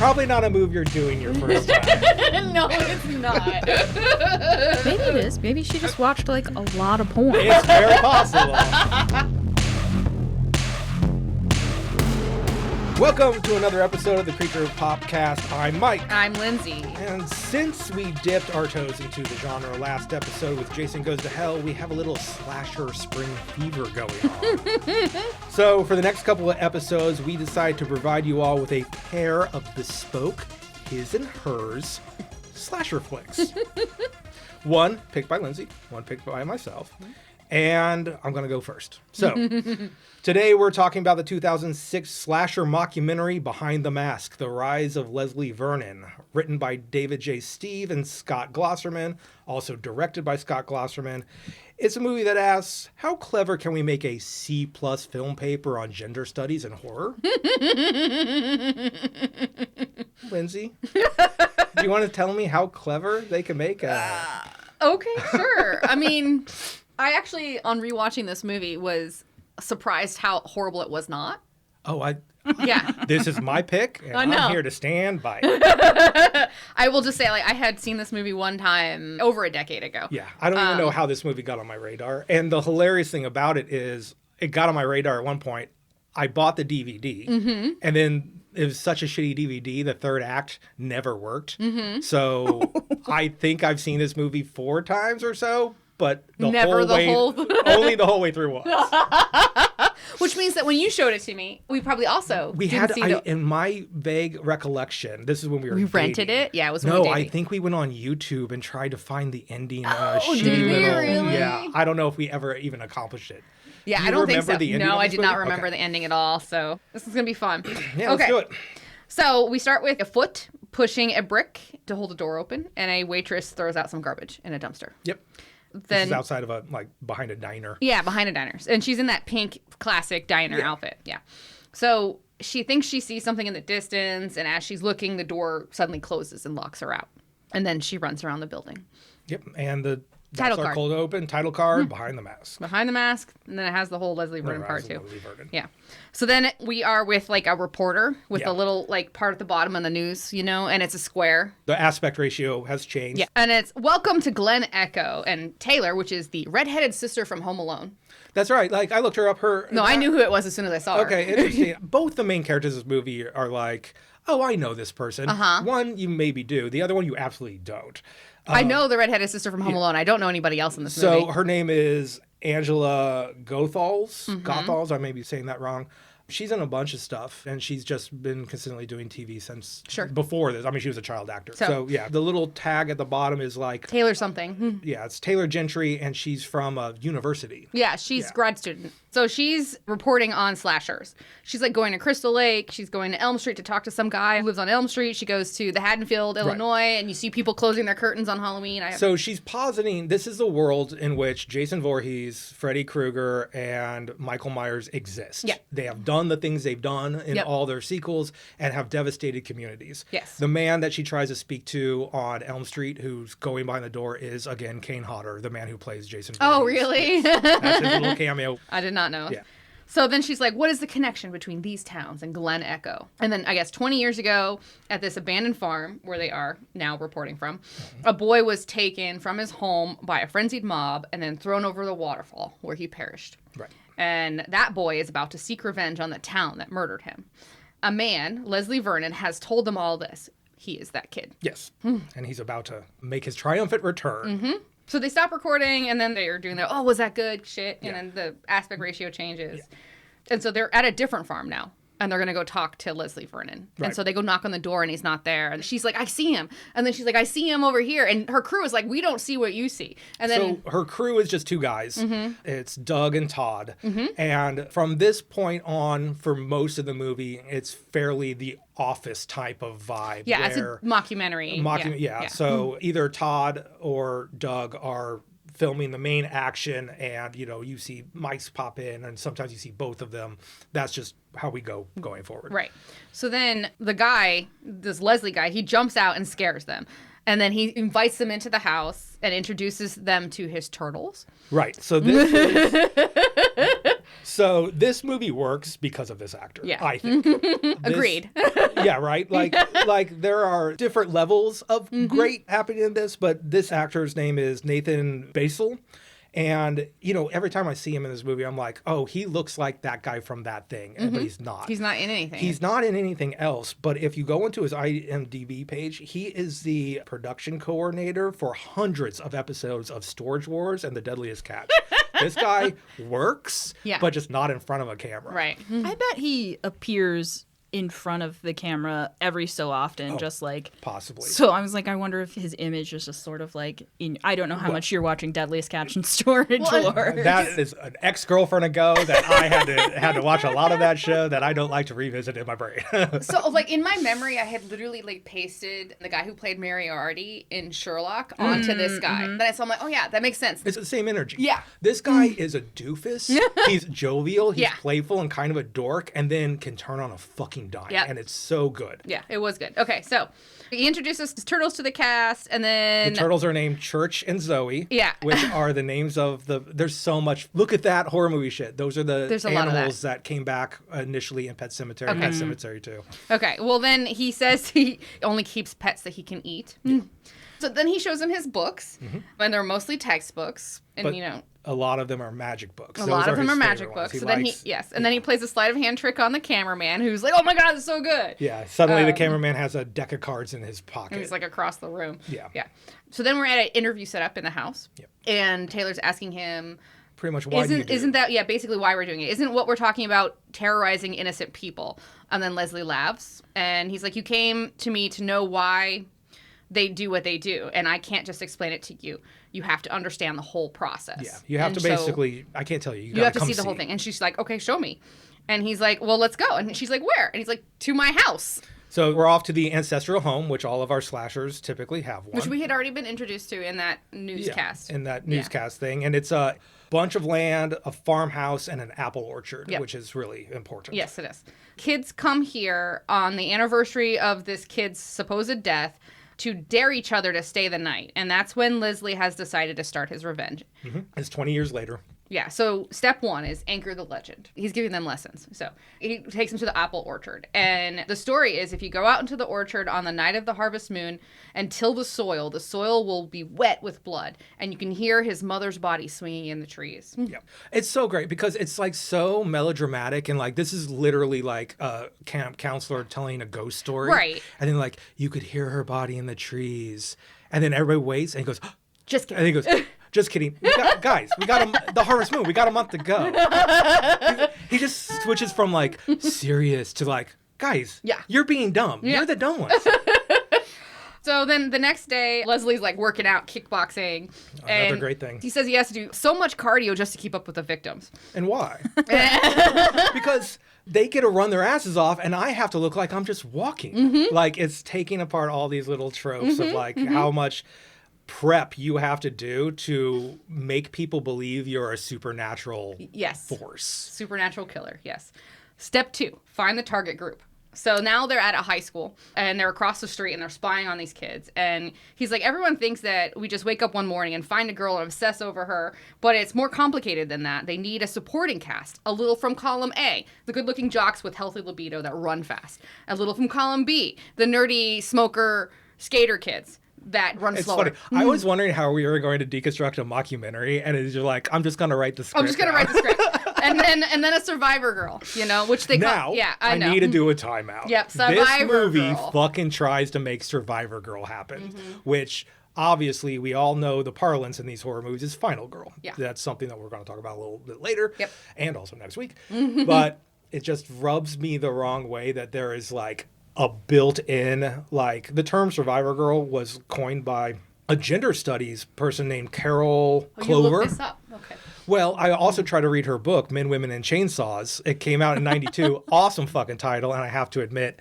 Probably not a move you're doing your first time. No, it's not. Maybe it is. Maybe she just watched like a lot of porn. It's very possible. Welcome to another episode of the Creature Popcast. I'm Mike. I'm Lindsay. And since we dipped our toes into the genre last episode with Jason Goes to Hell, we have a little slasher spring fever going on. So for the next couple of episodes, we decide to provide you all with a pair of bespoke, his and hers, slasher flicks. One picked by Lindsay, one picked by myself. And I'm going to go first. So, today we're talking about the 2006 slasher mockumentary Behind the Mask, The Rise of Leslie Vernon, written by David J. Steve and Scott Glosserman, also directed by Scott Glosserman. It's a movie that asks, how clever can we make a C+ film paper on gender studies and horror? Lindsay, do you want to tell me how clever they can make a... Okay, sure. I mean... I actually, on rewatching this movie, was surprised how horrible it was not. Oh, Yeah. This is my pick, and I'm here to stand by it. I will just say, like, I had seen this movie one time over a decade ago. Yeah, I don't even know how this movie got on my radar. And the hilarious thing about it is it got on my radar at one point. I bought the DVD, and then it was such a shitty DVD, the third act never worked. So I think I've seen this movie 4 times or so. But only the whole way through once. Which means that when you showed it to me, we probably also in my vague recollection, this is when we rented it? Yeah, it was when No, we were dating. I think we went on YouTube and tried to find the ending. Did we really? Yeah, I don't know if we ever even accomplished it. Yeah, I don't think so. No, I did not remember the ending at all, so this is going to be fun. Yeah, let's do it. So we start with a foot pushing a brick to hold a door open, and a waitress throws out some garbage in a dumpster. Yep. This is outside of behind a diner. Yeah, behind a diner. And she's in that pink classic diner outfit. Yeah. So she thinks she sees something in the distance, and as she's looking, the door suddenly closes and locks her out. And then she runs around the building. Yep. And the title card cold open, title card, Behind the Mask. Behind the Mask, and then it has the whole Leslie Vernon part too. Yeah. So then we are with like a reporter with a little like part at the bottom on the news, and it's a square. The aspect ratio has changed. Yeah. And it's welcome to Glen Echo and Taylor, which is the redheaded sister from Home Alone. That's right. Like, I looked her up. I knew who it was as soon as I saw her. Okay, interesting. Both the main characters of this movie are like, oh, I know this person. One, you maybe do. The other one, you absolutely don't. I know the redheaded sister from Home Alone. I don't know anybody else in this movie. So her name is Angela Goethals. I may be saying that wrong. She's in a bunch of stuff, and she's just been consistently doing TV since before this. I mean, she was a child actor. So, yeah, the little tag at the bottom is like... Taylor something. Yeah, it's Taylor Gentry, and she's from a university. Yeah, she's grad student. So she's reporting on slashers. She's like going to Crystal Lake. She's going to Elm Street to talk to some guy who lives on Elm Street. She goes to the Haddonfield, Illinois, and you see people closing their curtains on Halloween. So she's positing this is the world in which Jason Voorhees, Freddy Krueger, and Michael Myers exist. Yeah. They have done the things they've done in all their sequels and have devastated communities. Yes. The man that she tries to speak to on Elm Street who's going behind the door is, again, Kane Hodder, the man who plays Jason Voorhees. Oh, really? Yes. That's his little cameo. I did not know. Yeah. So then she's like, what is the connection between these towns and Glen Echo? And then I guess 20 years ago at this abandoned farm where they are now reporting from, a boy was taken from his home by a frenzied mob and then thrown over the waterfall where he perished. Right. And that boy is about to seek revenge on the town that murdered him. A man, Leslie Vernon, has told them all this. He is that kid. Yes. And he's about to make his triumphant return. So they stop recording, and then they're doing their, oh, was that good shit? And then the aspect ratio changes. Yeah. And so they're at a different farm now. And they're going to go talk to Leslie Vernon. Right. And so they go knock on the door, and he's not there. And she's like, I see him. And then she's like, I see him over here. And her crew is like, we don't see what you see. And then so her crew is just 2 guys. It's Doug and Todd. And from this point on, for most of the movie, it's fairly the Office type of vibe. Yeah, it's a mockumentary. Yeah. So either Todd or Doug are filming the main action, and you see mics pop in, and sometimes you see both of them. That's just how we going forward. Right. So then the guy, this Leslie guy, he jumps out and scares them. And then he invites them into the house and introduces them to his turtles. Right. So this is So this movie works because of this actor, Yeah. I think. Agreed. Yeah, right? Like there are different levels of great happening in this, but this actor's name is Nathan Basil. And, every time I see him in this movie, I'm like, oh, he looks like that guy from that thing. But he's not. He's not in anything. He's not in anything else. But if you go into his IMDb page, he is the production coordinator for hundreds of episodes of Storage Wars and The Deadliest Catch. This guy works, but just not in front of a camera. Right. I bet he appears in front of the camera every so often, just like possibly. So I was like, I wonder if his image is just sort of like in. I don't know how much you're watching Deadliest Catch and Storage Wars. That is an ex-girlfriend ago that I had to watch a lot of that show that I don't like to revisit in my brain. So like in my memory, I had literally like pasted the guy who played Moriarty in Sherlock onto this guy. Then so I'm like, oh yeah, that makes sense. It's the same energy. Yeah. This guy is a doofus. He's jovial. He's playful and kind of a dork, and then can turn on a fucking dime. Yep. And it's so good. Yeah, it was good. Okay, so he introduces turtles to the cast, and then the turtles are named Church and Zoe. Yeah. Which are the names of there's so much. Look at that horror movie shit. Those are the animals that came back initially in Pet Sematary. Pet Sematary too. Okay. Well, then he says he only keeps pets that he can eat. Yeah. So then he shows him his books, and they're mostly textbooks, and but a lot of them are magic books. A lot of them are magic books. So then then he plays a sleight of hand trick on the cameraman, who's like, "Oh my god, it's so good!" Yeah. Suddenly the cameraman has a deck of cards in his pocket. And he's like across the room. Yeah. Yeah. So then we're at an interview set up in the house, Yep. and Taylor's asking him, pretty much why isn't that basically why we're doing it? Isn't what we're talking about terrorizing innocent people? And then Leslie laughs, and he's like, "You came to me to know why they do what they do, and I can't just explain it to you. You have to understand the whole process." Yeah, you have to basically. I can't tell you. You have to see the whole thing. And she's like, "Okay, show me." And he's like, "Well, let's go." And she's like, "Where?" And he's like, "To my house." So we're off to the ancestral home, which all of our slashers typically have one. Which we had already been introduced to in that newscast. Yeah, in that newscast thing, and it's a bunch of land, a farmhouse, and an apple orchard, which is really important. Yes, it is. Kids come here on the anniversary of this kid's supposed death to dare each other to stay the night. And that's when Leslie has decided to start his revenge. It's 20 years later. Yeah, so step one is anchor the legend. He's giving them lessons. So he takes them to the apple orchard. And the story is if you go out into the orchard on the night of the harvest moon and till the soil will be wet with blood. And you can hear his mother's body swinging in the trees. Yeah. It's so great because it's like so melodramatic. And like this is literally like a camp counselor telling a ghost story. Right. And then like you could hear her body in the trees. And then everybody waits and he goes, just kidding. And he goes, just kidding. Guys, we got the harvest moon. We got a month to go. He just switches from like serious to like, guys, you're being dumb. Yeah. You're the dumb ones. So then the next day, Leslie's like working out, kickboxing. Another great thing. He says he has to do so much cardio just to keep up with the victims. And why? Because they get to run their asses off and I have to look like I'm just walking. Like it's taking apart all these little tropes of like how much prep you have to do to make people believe you're a supernatural force. Supernatural killer, yes. Step 2, find the target group. So now they're at a high school and they're across the street and they're spying on these kids. And he's like, everyone thinks that we just wake up one morning and find a girl and obsess over her. But it's more complicated than that. They need a supporting cast. A little from column A, the good-looking jocks with healthy libido that run fast. A little from column B, the nerdy smoker skater kids that run slower. It's funny. I was wondering how we were going to deconstruct a mockumentary, and it's just like, I'm just going to write the script. I'm just going to write the script. And then a Survivor girl, which they now, I know. I need to do a timeout. Yep, Survivor Girl. This movie fucking tries to make Survivor Girl happen, which obviously we all know the parlance in these horror movies is Final Girl. Yeah. That's something that we're going to talk about a little bit later, and also next week. Mm-hmm. But it just rubs me the wrong way that there is like a built-in, like the term Survivor Girl was coined by a gender studies person named Carol Clover. You looked this up. Okay. Well, I also try to read her book, Men, Women, and Chainsaws. It came out in 92. Awesome fucking title. And I have to admit,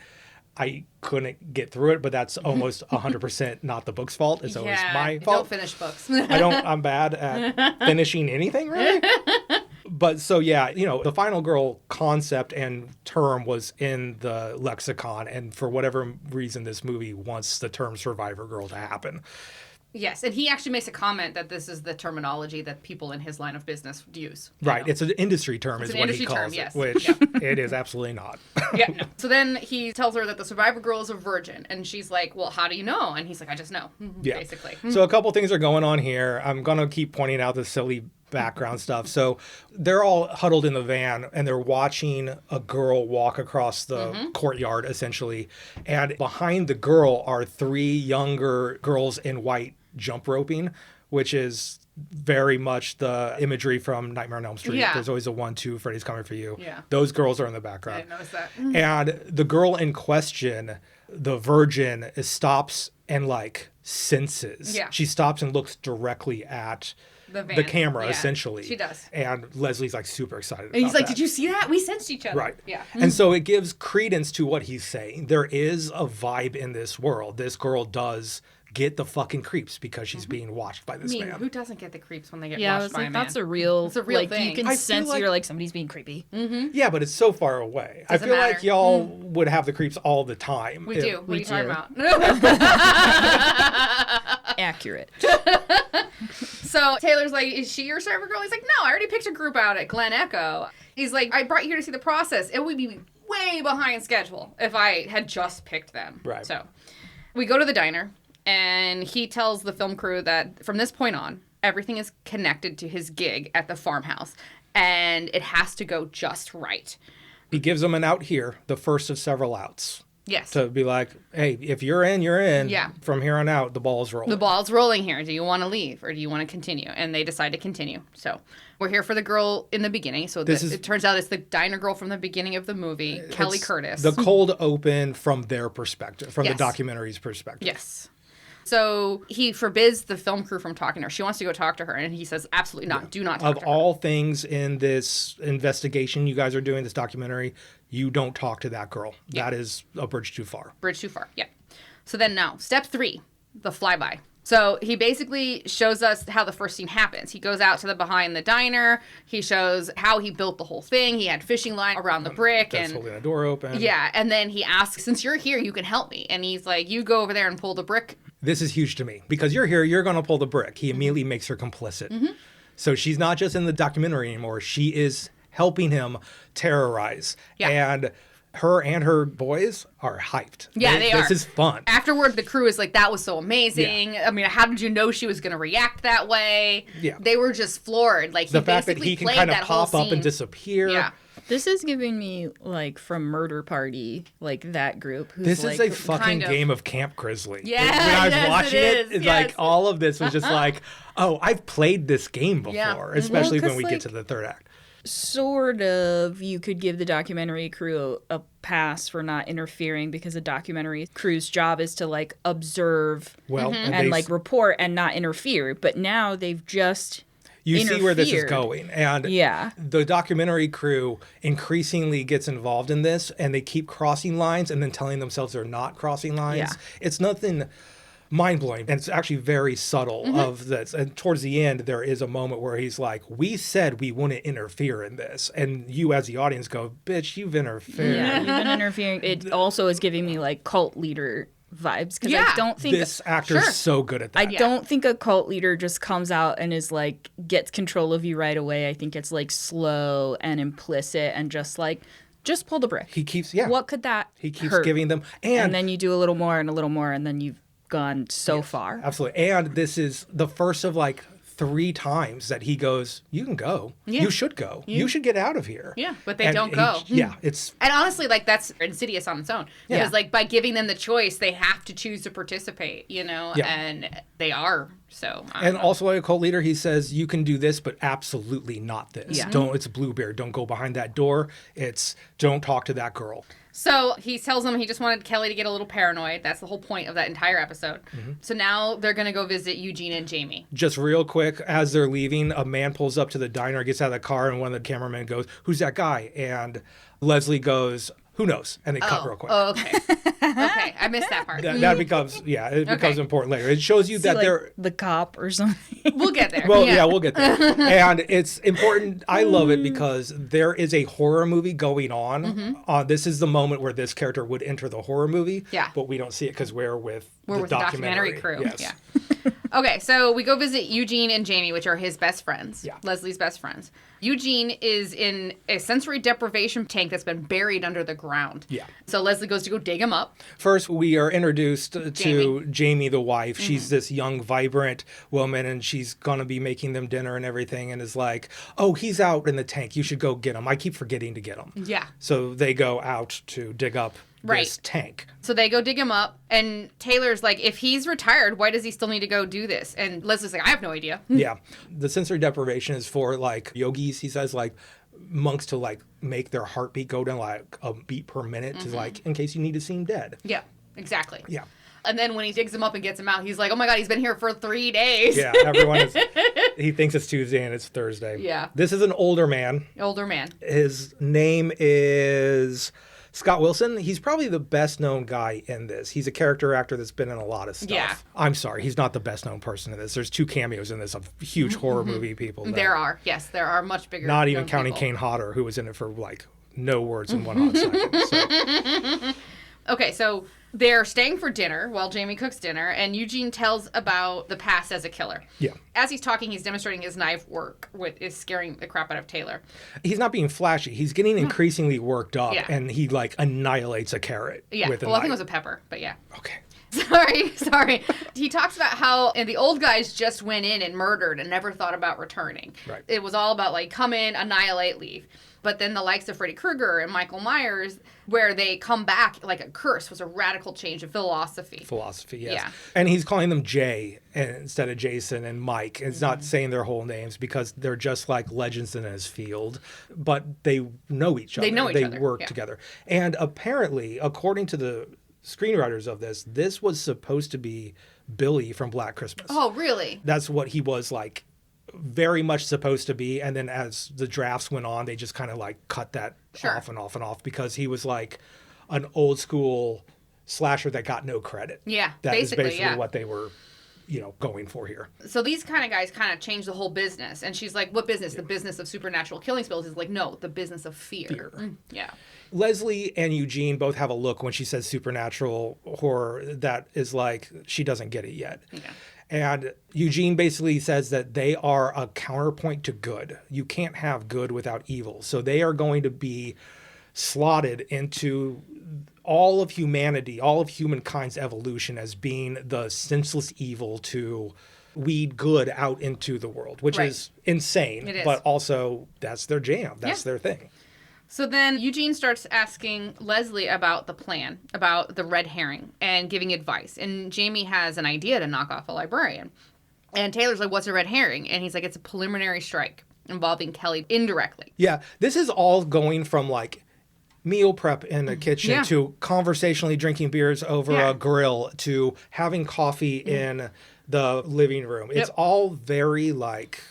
I couldn't get through it, but that's almost 100% not the book's fault. It's always my fault. Don't finish books. I'm bad at finishing anything, really. But so, the Final Girl concept and term was in the lexicon. And for whatever reason, this movie wants the term Survivor Girl to happen. Yes, and he actually makes a comment that this is the terminology that people in his line of business use. Right, it's an industry term is what he calls it, which it is absolutely not. Yeah, no. So then he tells her that the survivor girl is a virgin, and she's like, well, how do you know? And he's like, I just know, basically. So a couple things are going on here. I'm going to keep pointing out the silly background stuff. So they're all huddled in the van and they're watching a girl walk across the courtyard, essentially. And behind the girl are 3 younger girls in white jump roping, which is very much the imagery from Nightmare on Elm Street. Yeah. There's always a 1, 2, Freddy's coming for you. Yeah. Those girls are in the I background. didn't notice that. And the girl in question, the virgin, stops and like senses. Yeah. She stops and looks directly at the camera, essentially. She does. And Leslie's like super excited And he's like, that. did you see that? We sensed each other. Right. Yeah. And so it gives credence to what he's saying. There is a vibe in this world. This girl does get the fucking creeps because she's being watched by this man. Who doesn't get the creeps when they get Yeah, I watched was by like, a man? that's a real, It's a real like, thing. you can I feel sense like- you're like, somebody's being creepy. Yeah, but it's so far away. I Doesn't feel like matter. y'all would have the creeps all the time. We do. What we are you talking do. about? Accurate. So Taylor's like, is she your server girl? He's like, no, I already picked a group out at Glen Echo. He's like, I brought you here to see the process. It would be way behind schedule if I had just picked them. Right. So we go to the diner, and he tells the film crew that from this point on, everything is connected to his gig at the farmhouse, and it has to go just right. He gives them an out here, the first of several outs. Yes. To be like, hey, if you're in, you're in. Yeah. From here on out, the ball's rolling. The ball's rolling here. Do you want to leave or do you want to continue? And they decide to continue. So we're here for the girl in the beginning. So it turns out it's the diner girl from the beginning of the movie, Kelly Curtis. The cold open from their perspective, from Yes. the documentary's perspective. Yes. So he forbids the film crew from talking to her. She wants to go talk to her, and he says, absolutely not. Do not talk to her. Of all things in this investigation you guys are doing, this documentary, you don't talk to that girl. Yeah. That is a bridge too far. Bridge too far. Yeah. So then now, step 3, the flyby. So he basically shows us how the first scene happens. He goes out to the behind the diner. He shows how he built the whole thing. He had fishing line around the brick. That's and holding the door open. yeah, and then he asks, since you're here, you can help me. And he's like, you go over there and pull the brick. This is huge to me. Because you're here, you're going to pull the brick. He immediately makes her complicit. So she's not just in the documentary anymore. She is helping him terrorize. Yeah. And her boys are hyped. Yeah, they are. This is fun. Afterward, the crew is like, that was so amazing. I mean, how did you know she was going to react that way? Yeah. They were just floored. Like, The fact that he can kind of pop up and disappear. Yeah. This is giving me, like, from Murder Party, like, that group. Who's This like, is a fucking kind of- game of Camp Grizzly. Yeah, When I was yes, watching it it, is, it's yes. like all of this was just like, oh, I've played this game before, Yeah. especially Well, when we 'cause, get like- to the third act. sort of, you could give the documentary crew a pass for not interfering because the documentary crew's job is to, like, observe Well, and, like, report and not interfere. But now they've just you see where this is interfered. going. And Yeah. the documentary crew increasingly gets involved in this, and they keep crossing lines and then telling themselves they're not crossing lines. Yeah. It's nothing mind-blowing, and it's actually very subtle of this. And towards the end, there is a moment where he's like, we said we wouldn't interfere in this. And you as the audience go, bitch, you've interfered. Yeah, you've been interfering. It also is giving me, like, cult leader vibes because Yeah. I don't think This actor's so good at that. I don't think a cult leader just comes out and is like gets control of you right away. I think it's like slow and implicit and just like just pull the brick. He keeps, What could that He keeps hurt? giving them, and then you do a little more and a little more and then you've gone so far. Absolutely. And this is the first of like 3 times that he goes, you can go. Yeah. You should go. You should get out of here. Yeah, but they And don't he- go. Yeah, it's And honestly, like, that's insidious on its own. Because, Yeah. like, by giving them the choice, they have to choose to participate, you know? Yeah. And they are, so. I don't and know. also like a cult leader, he says, you can do this, but absolutely not this. Yeah. Don't, it's Bluebeard. Don't go behind that door. It's don't talk to that girl. So he tells them he just wanted Kelly to get a little paranoid. That's the whole point of that entire episode. So now they're going to go visit Eugene and Jamie. Just real quick, as they're leaving, a man pulls up to the diner, gets out of the car, and one of the cameramen goes, who's that guy? And Leslie goes, who knows? And they cut real quick. Oh, okay. Okay, I missed that part. That becomes, it becomes important later. It shows you See, that like, they're, the cop or something. We'll get there. well, yeah, we'll get there. And it's important. I love it because there is a horror movie going on. This is the moment where this character would enter the horror movie. Yeah. But we don't see it because we're with We're with the documentary crew. Yes. Yeah. Okay, so we go visit Eugene and Jamie, which are his best friends. Yeah. Leslie's best friends. Eugene is in a sensory deprivation tank that's been buried under the ground. Yeah. So Leslie goes to go dig him up. First, we are introduced to Jamie, the wife. She's this young, vibrant woman, and she's going to be making them dinner and everything, and is like, oh, he's out in the tank. You should go get him. I keep forgetting to get him. Yeah. So they go out to dig up this tank. So they go dig him up, and Taylor's like, if he's retired, why does he still need to go do this? And Leslie's like, I have no idea. Yeah. The sensory deprivation is for, like, yogis, he says, like, monks to, like, make their heartbeat go down, like, a beat per minute to, like, in case you need to seem dead. Yeah, exactly. Yeah. And then when he digs him up and gets him out, he's like, oh my God, he's been here for 3 days. Yeah, he thinks it's Tuesday and it's Thursday. Yeah. This is an older man. Older man. His name is Scott Wilson. He's probably the best known guy in this. He's a character actor that's been in a lot of stuff. Yeah. I'm sorry, he's not the best known person in this. There's 2 cameos in this of huge horror movie people. There are. Yes, there are much bigger. Not even counting people. Kane Hodder, who was in it for, like, no words in 1 hot second. So. Okay, so they're staying for dinner while Jamie cooks dinner, and Eugene tells about the past as a killer. Yeah. As he's talking, he's demonstrating his knife work, is scaring the crap out of Taylor. He's not being flashy. He's getting increasingly worked up, Yeah. and he, like, annihilates a carrot with a knife. I think it was a pepper, but yeah. Okay. Sorry. He talks about how and the old guys just went in and murdered and never thought about returning. Right. It was all about, like, come in, annihilate, leave. But then the likes of Freddy Krueger and Michael Myers, where they come back like a curse, was a radical change of philosophy. Philosophy, yes. Yeah. And he's calling them Jay instead of Jason and Mike. It's not saying their whole names because they're just like legends in his field, but they know each other. They work together. And apparently, according to the screenwriters of this was supposed to be Billy from Black Christmas. Oh, really? That's what he was, like, very much supposed to be. And then as the drafts went on, they just kind of, like, cut that off and off and off because he was, like, an old school slasher that got no credit. Yeah, that basically, is basically what they were, going for here. So these kind of guys kind of change the whole business. And she's like, what business? The business of supernatural killing spells. Is like, no, the business of fear. Yeah. Leslie and Eugene both have a look when she says supernatural horror that is like, she doesn't get it yet. Yeah. And Eugene basically says that they are a counterpoint to good. You can't have good without evil. So they are going to be slotted into all of humanity, all of humankind's evolution as being the senseless evil to weed good out into the world, which is insane. It is. But also that's their jam. That's their thing. So then Eugene starts asking Leslie about the plan, about the red herring, and giving advice. And Jamie has an idea to knock off a librarian. And Taylor's like, what's a red herring? And he's like, it's a preliminary strike involving Kelly indirectly. Yeah, this is all going from, like, meal prep in the kitchen to conversationally drinking beers over a grill to having coffee in the living room. It's all very, like...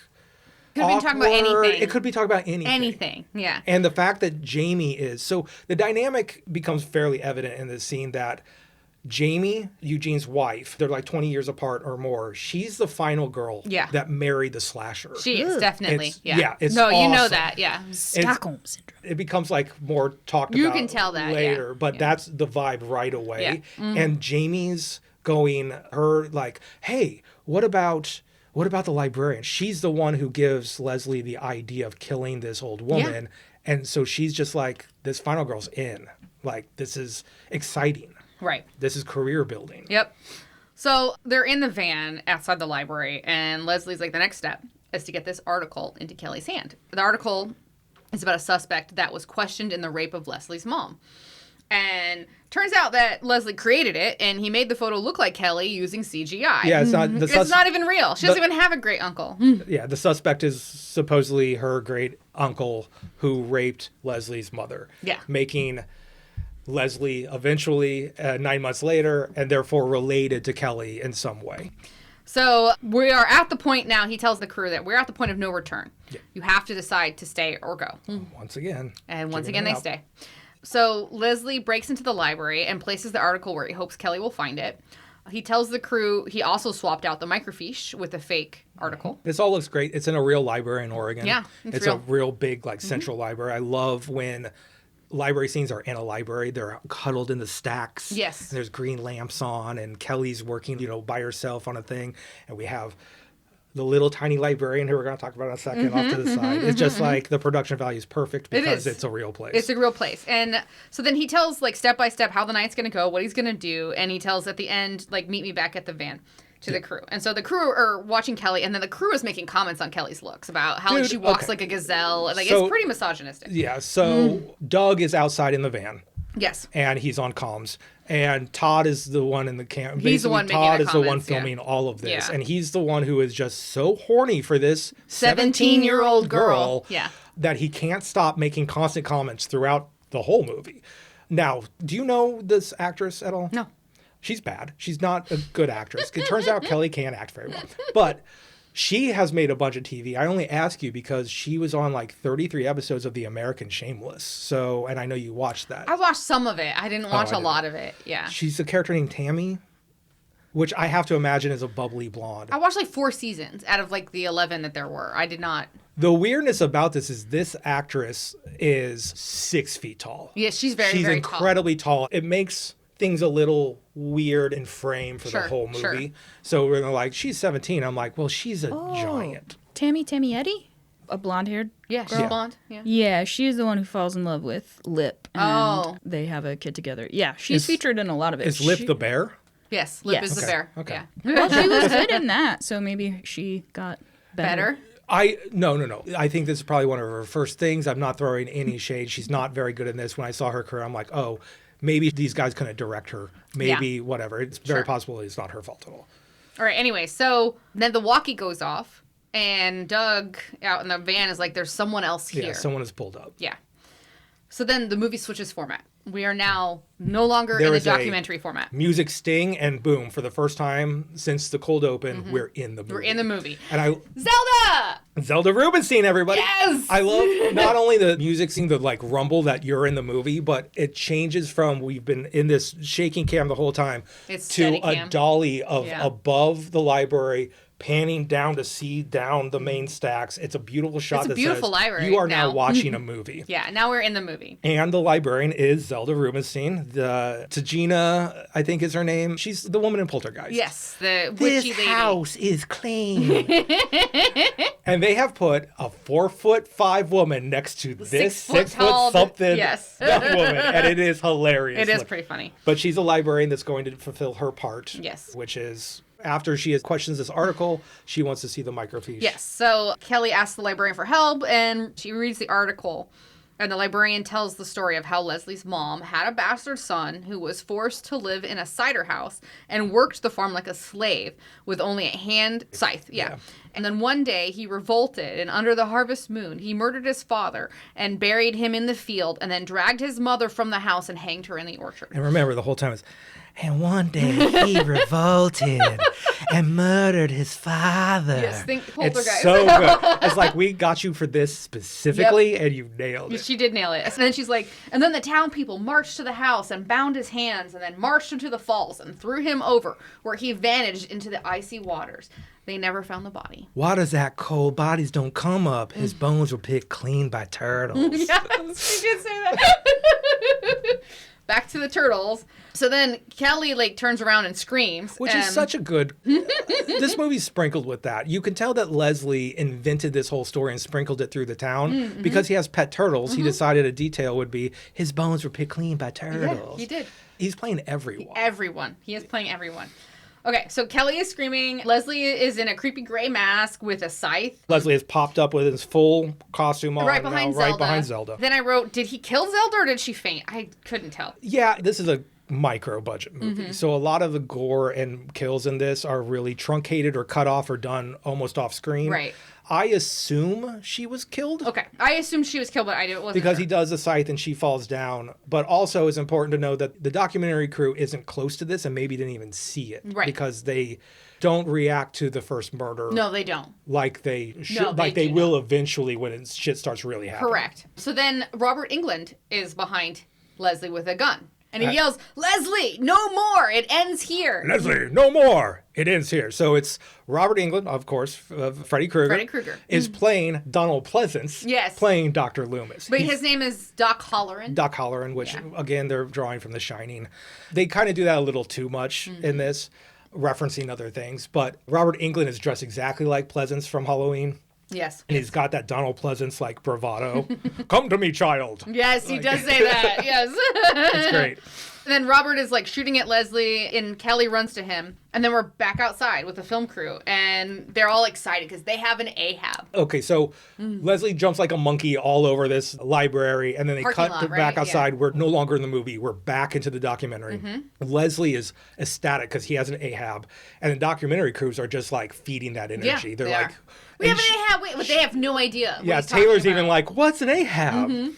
Could be talking about anything. It could be talking about anything. Anything, yeah. And the fact that Jamie is... So the dynamic becomes fairly evident in this scene that Jamie, Eugene's wife, they're like 20 years apart or more. She's the final girl that married the slasher. She is, definitely. It's no, awesome. you know that, yeah. Stockholm Syndrome. It becomes like more talked You about can tell that, later, but that's the vibe right away. Yeah. And Jamie's going, her like, hey, what about the librarian? She's the one who gives Leslie the idea of killing this old woman. And so she's just like, this final girl's in. Like, this is exciting. Right. This is career building. Yep. So they're in the van outside the library, and Leslie's like, the next step is to get this article into Kelly's hand. The article is about a suspect that was questioned in the rape of Leslie's mom. And turns out that Leslie created it, and he made the photo look like Kelly using CGI. Yeah, it's not... It's not even real. She doesn't even have a great uncle. Yeah, the suspect is supposedly her great uncle who raped Leslie's mother. Yeah. Making Leslie eventually 9 months later, and therefore related to Kelly in some way. So we are at the point now, he tells the crew that we're at the point of no return. Yeah. You have to decide to stay or go. Once again. And once again, they stay. So Leslie breaks into the library and places the article where he hopes Kelly will find it. He tells the crew he also swapped out the microfiche with a fake article. This all looks great. It's in a real library in Oregon. Yeah, it's a real big, like, central library. I love when library scenes are in a library. They're huddled in the stacks. Yes. And there's green lamps on, and Kelly's working, by herself on a thing. And we have the little tiny librarian who we're going to talk about in a second off to the side. It's just like the production value is perfect because it's a real place. It's a real place. And so then he tells like step by step how the night's going to go, what he's going to do. And he tells at the end, like, meet me back at the van to the crew. And so the crew are watching Kelly, and then the crew is making comments on Kelly's looks about how she walks like a gazelle. Like, it's pretty misogynistic. Yeah. So Doug is outside in the van. Yes. And he's on comms. And Todd is the one in the camp. He's the one making Todd the is the one comments, filming all of this. Yeah. And he's the one who is just so horny for this 17-year-old girl. Yeah. That he can't stop making constant comments throughout the whole movie. Now, do you know this actress at all? No. She's bad. She's not a good actress. It turns out Kelly can't act very well. But she has made a bunch of TV. I only ask you because she was on like 33 episodes of The American Shameless. So, and I know you watched that. I watched some of it. I didn't watch a lot of it. Yeah. She's a character named Tammy, which I have to imagine is a bubbly blonde. I watched like 4 seasons out of like the 11 that there were. I did not. The weirdness about this is this actress is 6 feet tall. Yeah, she's very She's incredibly tall. It makes things a little weird in frame for the whole movie. Sure. So we're like, she's 17. I'm like, well, she's a giant. Tammy Eddy? A blonde-haired Yeah, she's blonde. Yeah. Yeah, she's the one who falls in love with Lip. And they have a kid together. Yeah, she's featured in a lot of it. Is Lip the bear? Yes, Lip is the bear. Okay. Yeah. Well, she was good in that, so maybe she got better. No. I think this is probably one of her first things. I'm not throwing any shade. She's not very good in this. When I saw her career, I'm like, oh, maybe these guys couldn't direct her. Maybe whatever. It's very possible it's not her fault at all. All right. Anyway, so then the walkie goes off, and Doug out in the van is like, "There's someone else here." Yeah, someone has pulled up. Yeah. So then the movie switches format. We are now no longer in the documentary format. Music sting, and boom! For the first time since the cold open, we're in the movie. We're in the movie. And Zelda Rubinstein, everybody. Yes! I love not only the music scene, the like rumble that you're in the movie, but it changes from we've been in this shaking cam the whole time to a dolly of above the library, panning down to see down the main stacks. It's a beautiful shot. It's a beautiful library. You are now watching a movie. Yeah, now we're in the movie. And the librarian is Zelda Rubinstein. The Tajina, I think is her name. She's the woman in Poltergeist. Yes, the witchy lady. This house is clean. And they have put a 4'5" woman next to this 6 foot something young woman, and it is hilarious. It is pretty funny. But she's a librarian that's going to fulfill her part. Yes, which is after she questions this article, she wants to see the microfiche. Yes. So Kelly asks the librarian for help, and she reads the article. And the librarian tells the story of how Leslie's mom had a bastard son who was forced to live in a cider house and worked the farm like a slave with only a hand scythe. Yeah. And then one day he revolted, and under the harvest moon, he murdered his father and buried him in the field, and then dragged his mother from the house and hanged her in the orchard. And remember, the whole time it's, and one day he revolted and murdered his father. Yes, think Poltergeist. It's so good. It's like, we got you for this specifically, and you nailed it. She did nail it. And then she's like, and then the town people marched to the house and bound his hands, and then marched him to the falls and threw him over, where he vanished into the icy waters. They never found the body. Water's that cold, bodies don't come up. His bones were picked clean by turtles. Yes, she did say that. Back to the turtles. So then Kelly turns around and screams. Which is such a good... This movie's sprinkled with that. You can tell that Leslie invented this whole story and sprinkled it through the town. Because he has pet turtles, he decided a detail would be his bones were picked clean by turtles. Yeah, he did. He's playing everyone. He is playing everyone. Okay, so Kelly is screaming. Leslie is in a creepy gray mask with a scythe. Leslie has popped up with his full costume on. Right behind Zelda. Then I wrote, did he kill Zelda or did she faint? I couldn't tell. Yeah, this is a micro-budget movie. So a lot of the gore and kills in this are really truncated or cut off or done almost off screen. Right. I assume she was killed. Okay. I assumed she was killed, but wasn't because sure. He does the scythe and she falls down. But also it's important to know that the documentary crew isn't close to this and maybe didn't even see it. Right. Because they don't react to the first murder. No, they don't. Like they should. No, they will eventually when shit starts really happening. Correct. So then Robert Englund is behind Leslie with a gun. And he yells, Leslie, no more. It ends here. Leslie, no more. It ends here. So it's Robert Englund, of course, Freddy Krueger. Freddy Krueger. Is playing Donald Pleasance. Yes. Playing Dr. Loomis. But his name is Doc Halloran. Doc Halloran, which, again, they're drawing from The Shining. They kind of do that a little too much in this, referencing other things. But Robert Englund is dressed exactly like Pleasance from Halloween. Yes. And he's got that Donald Pleasance, like, bravado. Come to me, child. Yes, he does say that. Yes. It's great. And then Robert is like shooting at Leslie and Kelly runs to him. And then we're back outside with the film crew and they're all excited because they have an Ahab. Okay, so Leslie jumps like a monkey all over this library and then they Parking cut lot, to back right? outside. Yeah. We're no longer in the movie. We're back into the documentary. Leslie is ecstatic because he has an Ahab. And the documentary crews are just like feeding that energy. They're like, we have an Ahab. Wait, but they have no idea. What yeah, he's Taylor's talking even about. like, what's an Ahab?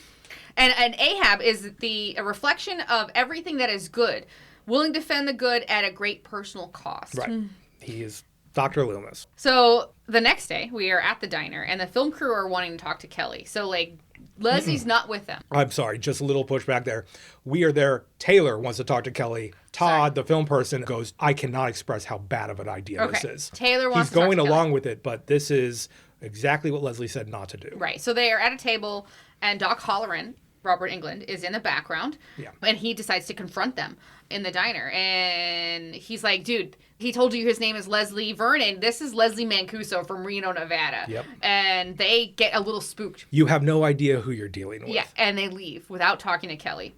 And an Ahab is a reflection of everything that is good, willing to defend the good at a great personal cost. Right. He is Dr. Loomis. So the next day, we are at the diner, and the film crew are wanting to talk to Kelly. So, like, Leslie's not with them. I'm sorry, just a little pushback there. We are there. Taylor wants to talk to Kelly. Todd, the film person, goes, I cannot express how bad of an idea this is. Taylor wants He's to talk going to along Kelly. with it, but this is exactly what Leslie said not to do. Right. So they are at a table, and Doc Halloran, Robert Englund, is in the background. Yeah. And he decides to confront them in the diner. And he's like, dude, he told you his name is Leslie Vernon. This is Leslie Mancuso from Reno, Nevada. Yep. And they get a little spooked. You have no idea who you're dealing with. Yeah. And they leave without talking to Kelly.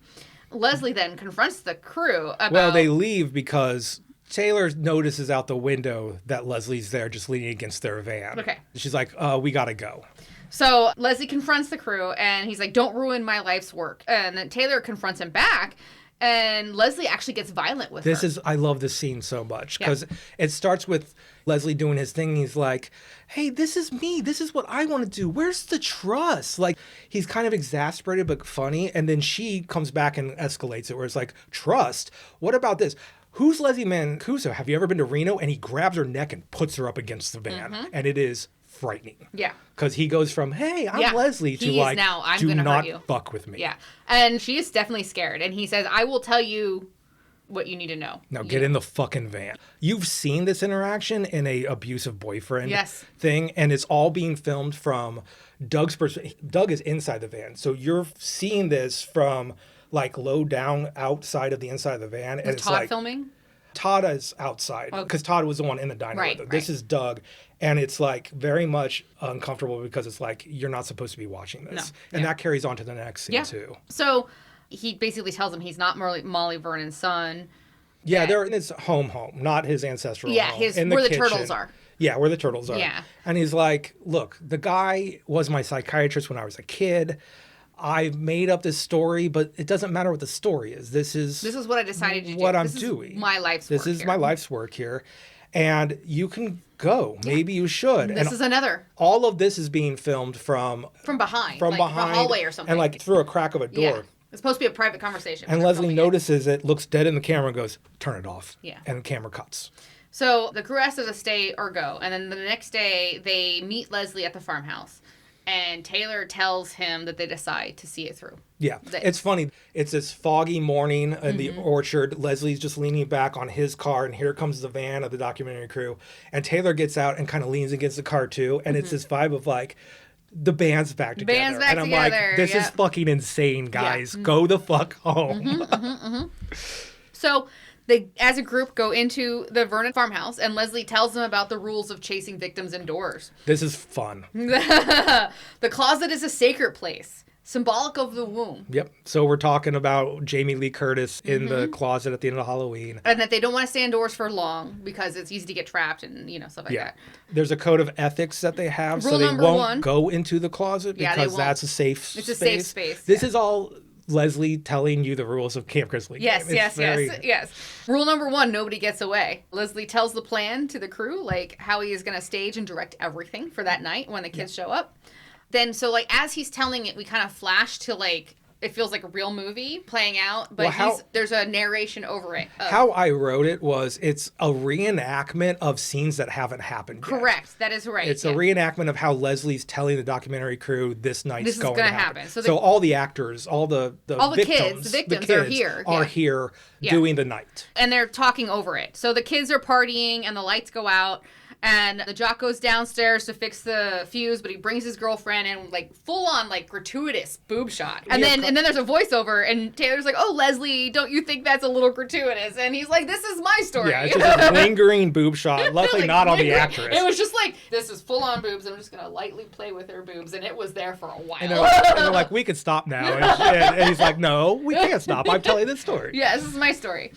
Leslie then confronts the crew about... Well, they leave because Taylor notices out the window that Leslie's there just leaning against their van. Okay. She's like, we got to go. So Leslie confronts the crew, and he's like, don't ruin my life's work. And then Taylor confronts him back, and Leslie actually gets violent with her. I love this scene so much because it starts with Leslie doing his thing. He's like, hey, this is me. This is what I want to do. Where's the trust? Like, he's kind of exasperated but funny. And then she comes back and escalates it where it's like, trust? What about this? Who's Leslie Mancuso? Have you ever been to Reno? And he grabs her neck and puts her up against the van. And it is frightening. Yeah. Because he goes from, hey, I'm Leslie, to like, now, I'm do gonna not hurt you. fuck with me. Yeah. And she is definitely scared. And he says, I will tell you what you need to know. Now get in the fucking van. You've seen this interaction in a abusive boyfriend thing, and it's all being filmed from Doug's perspective. Doug is inside the van. So you're seeing this from like low down outside of the inside of the van. And it's Todd like, filming? Todd is outside because Todd was the one in the diner with her. This is Doug, and it's like very much uncomfortable because it's like you're not supposed to be watching this, and that carries on to the next scene too. So he basically tells him he's not Molly Vernon's son. Yeah, they're in his home, not his ancestral home. Yeah, where the turtles are. Yeah, where the turtles are. Yeah. And he's like, look, the guy was my psychiatrist when I was a kid. I made up this story, but it doesn't matter what the story is. This is what I decided to do. What I'm this doing. Is my life's work. This is here. my life's work here. And you can go. Maybe you should. This is another. All of this is being filmed from behind. From like behind. A hallway or something. And like through a crack of a door. Yeah. It's supposed to be a private conversation. And Leslie notices it, looks dead in the camera and goes, turn it off. Yeah. And the camera cuts. So the crew has to stay or go. And then the next day, they meet Leslie at the farmhouse. And Taylor tells him that they decide to see it through. Yeah. It's funny. It's this foggy morning in the orchard. Leslie's just leaning back on his car, and here comes the van of the documentary crew. And Taylor gets out and kind of leans against the car, too. And it's this vibe of like, the band's back together. And I'm like, this is fucking insane, guys. Go the fuck home. So they, as a group, go into the Vernon farmhouse, and Leslie tells them about the rules of chasing victims indoors. This is fun. The closet is a sacred place, symbolic of the womb. Yep. So we're talking about Jamie Lee Curtis in the closet at the end of Halloween. And that they don't want to stay indoors for long because it's easy to get trapped and, stuff like that. There's a code of ethics that they have, Rule so they number won't one. go into the closet because that's a safe space. It's a safe space. This is all Leslie telling you the rules of Camp Grizzly. Yes. Rule number 1, nobody gets away. Leslie tells the plan to the crew, like how he is going to stage and direct everything for that night when the kids show up. Then, so like as he's telling it, we kind of flash to like it feels like a real movie playing out, but there's a narration over it. How I wrote it was it's a reenactment of scenes that haven't happened yet. Correct. That is right. It's a reenactment of how Leslie's telling the documentary crew this night's going to happen. So all the actors, all the victims, the kids are here. Doing the night. And they're talking over it. So the kids are partying and the lights go out. And the jock goes downstairs to fix the fuse, but he brings his girlfriend in, like, full-on, like, gratuitous boob shot. And then there's a voiceover, and Taylor's like, oh, Leslie, don't you think that's a little gratuitous? And he's like, this is my story. Yeah, it's just a lingering boob shot. Luckily like, not on the actress. It was just like, this is full-on boobs, and I'm just going to lightly play with her boobs. And it was there for a while. And they're like, we could stop now. And he's like, no, we can't stop. I'm telling this story. Yeah, this is my story.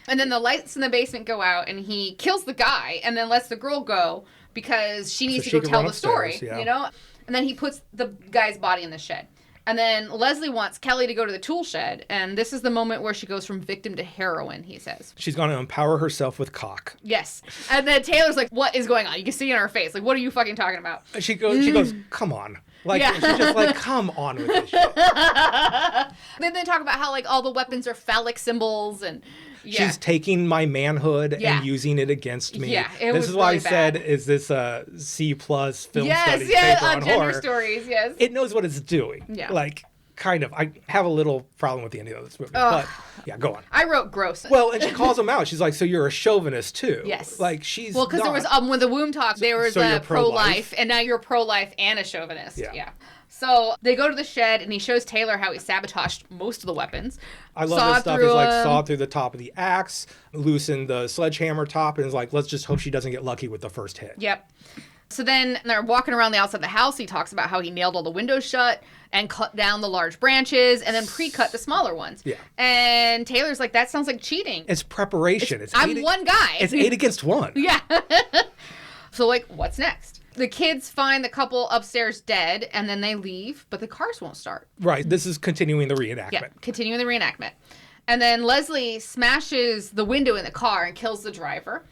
And then the lights in the basement go out, and he kills the guy, and then lets the girl go because she needs to go tell the story, you know? And then he puts the guy's body in the shed. And then Leslie wants Kelly to go to the tool shed, and this is the moment where she goes from victim to heroine, he says. She's going to empower herself with cock. Yes. And then Taylor's like, what is going on? You can see in her face. Like, what are you fucking talking about? She goes, come on. Like, she's just like, come on with this shit. Then they talk about how, like, all the weapons are phallic symbols, and... Yeah. She's taking my manhood and using it against me. Yeah, this is why I said, is this a C+ film studies paper on gender horror? Stories, yes. It knows what it's doing. Yeah. Like, kind of. I have a little problem with the ending of this movie. But, yeah, go on. I wrote gross. Well, and she calls him out. She's like, so you're a chauvinist, too. Yes. Like, she's Well, because there was, with the womb talk, there was a pro-life, and now you're pro-life and a chauvinist. Yeah. So they go to the shed, and he shows Taylor how he sabotaged most of the weapons. I love this stuff. He's like, sawed through the top of the axe, loosened the sledgehammer top, and is like, let's just hope she doesn't get lucky with the first hit. Yep. So then they're walking around the outside of the house. He talks about how he nailed all the windows shut and cut down the large branches and then pre-cut the smaller ones. Yeah. And Taylor's like, that sounds like cheating. It's preparation. I'm one guy. It's 8 against 1. Yeah. So, like, what's next? The kids find the couple upstairs dead, and then they leave, but the cars won't start. Right. This is continuing the reenactment. Yeah, continuing the reenactment. And then Leslie smashes the window in the car and kills the driver.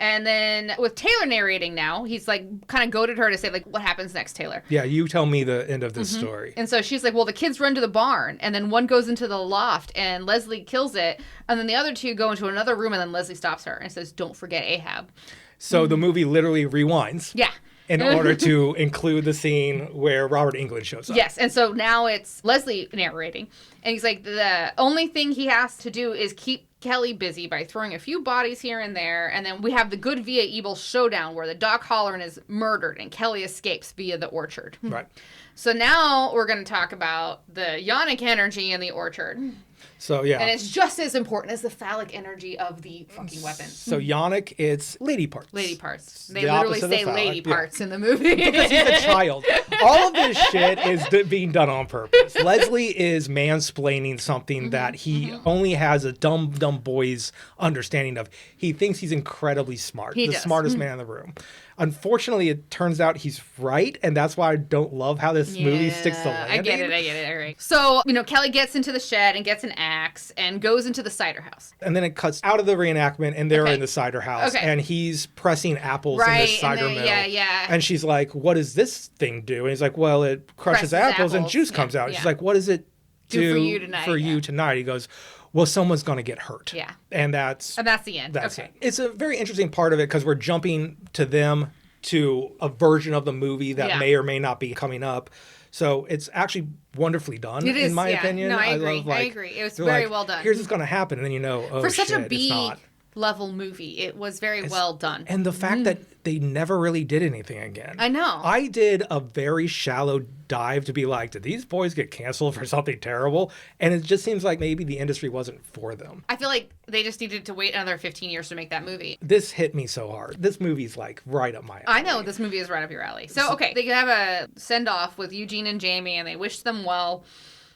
And then with Taylor narrating now, he's like kind of goaded her to say, like, what happens next, Taylor? Yeah, you tell me the end of this story. And so she's like, well, the kids run to the barn, and then one goes into the loft, and Leslie kills it. And then the other two go into another room, and then Leslie stops her and says, don't forget Ahab. So the movie literally rewinds. Yeah. In order to include the scene where Robert Englund shows up. Yes, and so now it's Leslie narrating. And he's like, the only thing he has to do is keep Kelly busy by throwing a few bodies here and there. And then we have the good via evil showdown where the Doc Halloran is murdered and Kelly escapes via the orchard. Right. So now we're going to talk about the yonic energy in the orchard. So, yeah. And it's just as important as the phallic energy of the fucking weapon. So, yonic, it's lady parts. Lady parts. They literally say lady parts in the movie. Because he's a child. All of this shit is being done on purpose. Leslie is mansplaining something that he only has a dumb boy's understanding of. He thinks he's incredibly smart. He the does. Smartest man in the room. Unfortunately, it turns out he's right, and that's why I don't love how this movie sticks to landing. I get it. All right. So, Kelly gets into the shed and gets an axe and goes into the cider house. And then it cuts out of the reenactment, and they're in the cider house, and he's pressing apples in this cider mill. Yeah. And she's like, what does this thing do? And he's like, well, it crushes apples and juice comes out. She's like, what does it do for you tonight? He goes, well, someone's going to get hurt. Yeah. And that's the end. It. It's a very interesting part of it because we're jumping to them to a version of the movie that may or may not be coming up. So it's actually wonderfully done, in my opinion. No, I agree. I agree. It was very well done. Here's what's going to happen. And then for such shit, a B-level movie, it was very well done. And the fact that they never really did anything again. I know. I did a very shallow dive to be like, did these boys get canceled for something terrible? And it just seems like maybe the industry wasn't for them. I feel like they just needed to wait another 15 years to make that movie. This hit me so hard. This movie's like right up my alley. I know, this movie is right up your alley. So, okay, they have a send-off with Eugene and Jamie, and they wish them well.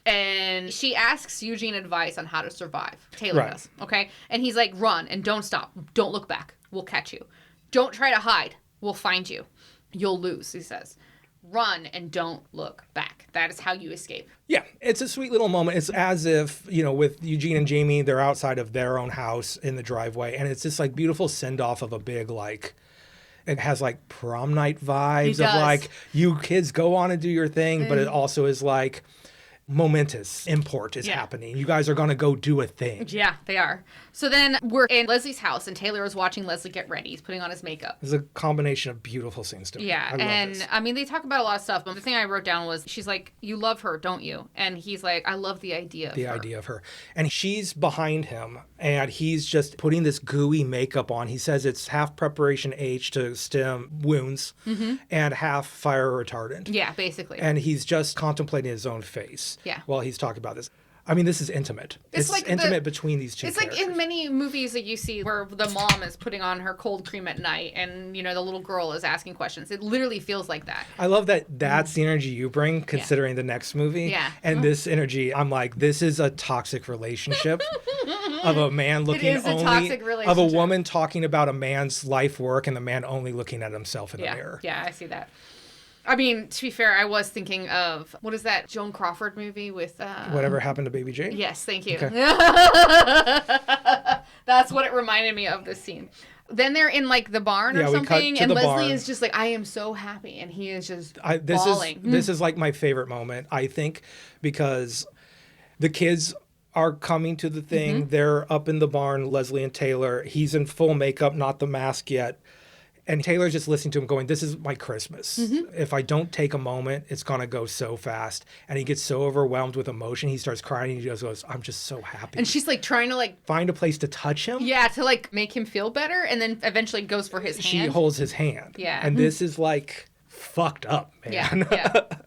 And she asks Eugene advice on how to survive. Taylor does, okay? And he's like, run and don't stop. Don't look back. We'll catch you. Don't try to hide. We'll find you. You'll lose, he says. Run and don't look back. That is how you escape. Yeah, it's a sweet little moment. It's as if, with Eugene and Jamie, they're outside of their own house in the driveway. And it's this like beautiful send-off of a big it has like prom night vibes of like, you kids go on and do your thing. But it also is like, momentous import is happening. You guys are going to go do a thing. Yeah, they are. So then we're in Leslie's house, and Taylor is watching Leslie get ready. He's putting on his makeup. It's a combination of beautiful scenes to me. Yeah, I mean, they talk about a lot of stuff, but the thing I wrote down was, she's like, you love her, don't you? And he's like, I love the idea of her. And she's behind him, and he's just putting this gooey makeup on. He says it's half preparation H to stem wounds and half fire retardant. Yeah, basically. And he's just contemplating his own face while he's talking about this. I mean, this is intimate. It's like intimate between these two characters. Like in many movies that you see where the mom is putting on her cold cream at night and, you know, the little girl is asking questions. It literally feels like that. I love that that's the energy you bring, considering the next movie. Yeah. And this energy, I'm like, this is a toxic relationship of a man looking of a woman talking about a man's life work and the man only looking at himself in the mirror. Yeah, I see that. I mean, to be fair, I was thinking of, what is that Joan Crawford movie with... Whatever Happened to Baby Jane? Yes, thank you. Okay. That's what it reminded me of, this scene. Then they're in, like, the barn or something, and Leslie is just like, I am so happy, and he is just bawling. This is, like, my favorite moment, I think, because the kids are coming to the thing. They're up in the barn, Leslie and Taylor. He's in full makeup, not the mask yet. And Taylor's just listening to him going, this is my Christmas. If I don't take a moment, it's going to go so fast. And he gets so overwhelmed with emotion. He starts crying and he just goes, I'm just so happy. And she's like trying to like... find a place to touch him. Yeah, to like make him feel better. And then eventually goes for his hand. She holds his hand. Yeah. And this is like fucked up, man.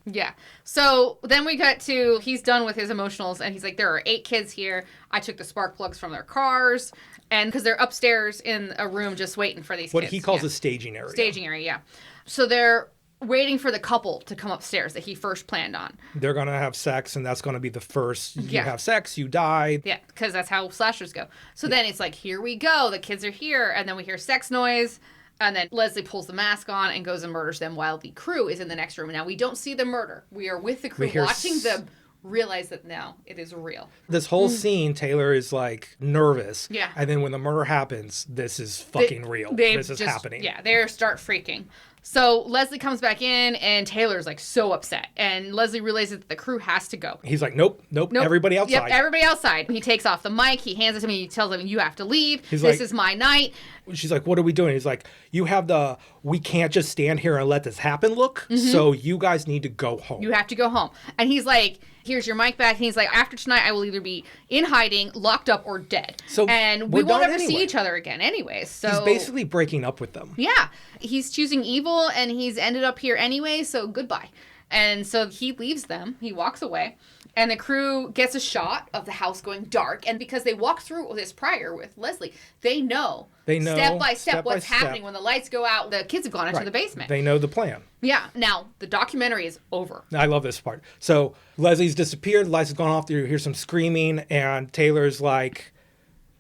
Yeah. So then we got to, he's done with his emotionals and he's like, there are 8 kids here. I took the spark plugs from their cars. And because they're upstairs in a room just waiting for these kids. What he calls a staging area. Staging area, yeah. So they're waiting for the couple to come upstairs that he first planned on. They're going to have sex, and that's going to be the first. You have sex, you die. Yeah, because that's how slashers go. So then it's like, here we go. The kids are here. And then we hear sex noise. And then Leslie pulls the mask on and goes and murders them while the crew is in the next room. Now, we don't see the murder. We are with the crew watching them realize that now it is real. This whole scene, Taylor is like nervous. Yeah. And then when the murder happens, this is fucking real. This is happening. Yeah, they start freaking. So Leslie comes back in and Taylor's like so upset. And Leslie realizes that the crew has to go. He's like, nope. Everybody outside. Yep, everybody outside. He takes off the mic. He hands it to me. He tells him, you have to leave. This is my night. She's like, what are we doing? He's like, you have the, we can't just stand here and let this happen look. So you guys need to go home. You have to go home. And he's like, here's your mic back. And he's like, after tonight, I will either be in hiding, locked up, or dead. And we won't ever see each other again anyways. So he's basically breaking up with them. Yeah. He's choosing evil and he's ended up here anyway. So goodbye. And so he leaves them. He walks away. And the crew gets a shot of the house going dark. And because they walked through this prior with Leslie, they know step by step what's happening. When the lights go out, the kids have gone into the basement. They know the plan. Yeah. Now, the documentary is over. I love this part. So Leslie's disappeared. Lights have gone off. You hear some screaming. And Taylor's like,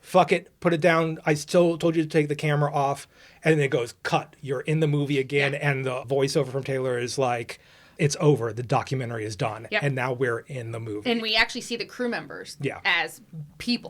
fuck it. Put it down. I still told you to take the camera off. And then it goes, cut. You're in the movie again. Yeah. And the voiceover from Taylor is like, it's over. The documentary is done. Yep. And now we're in the movie. And we actually see the crew members as people.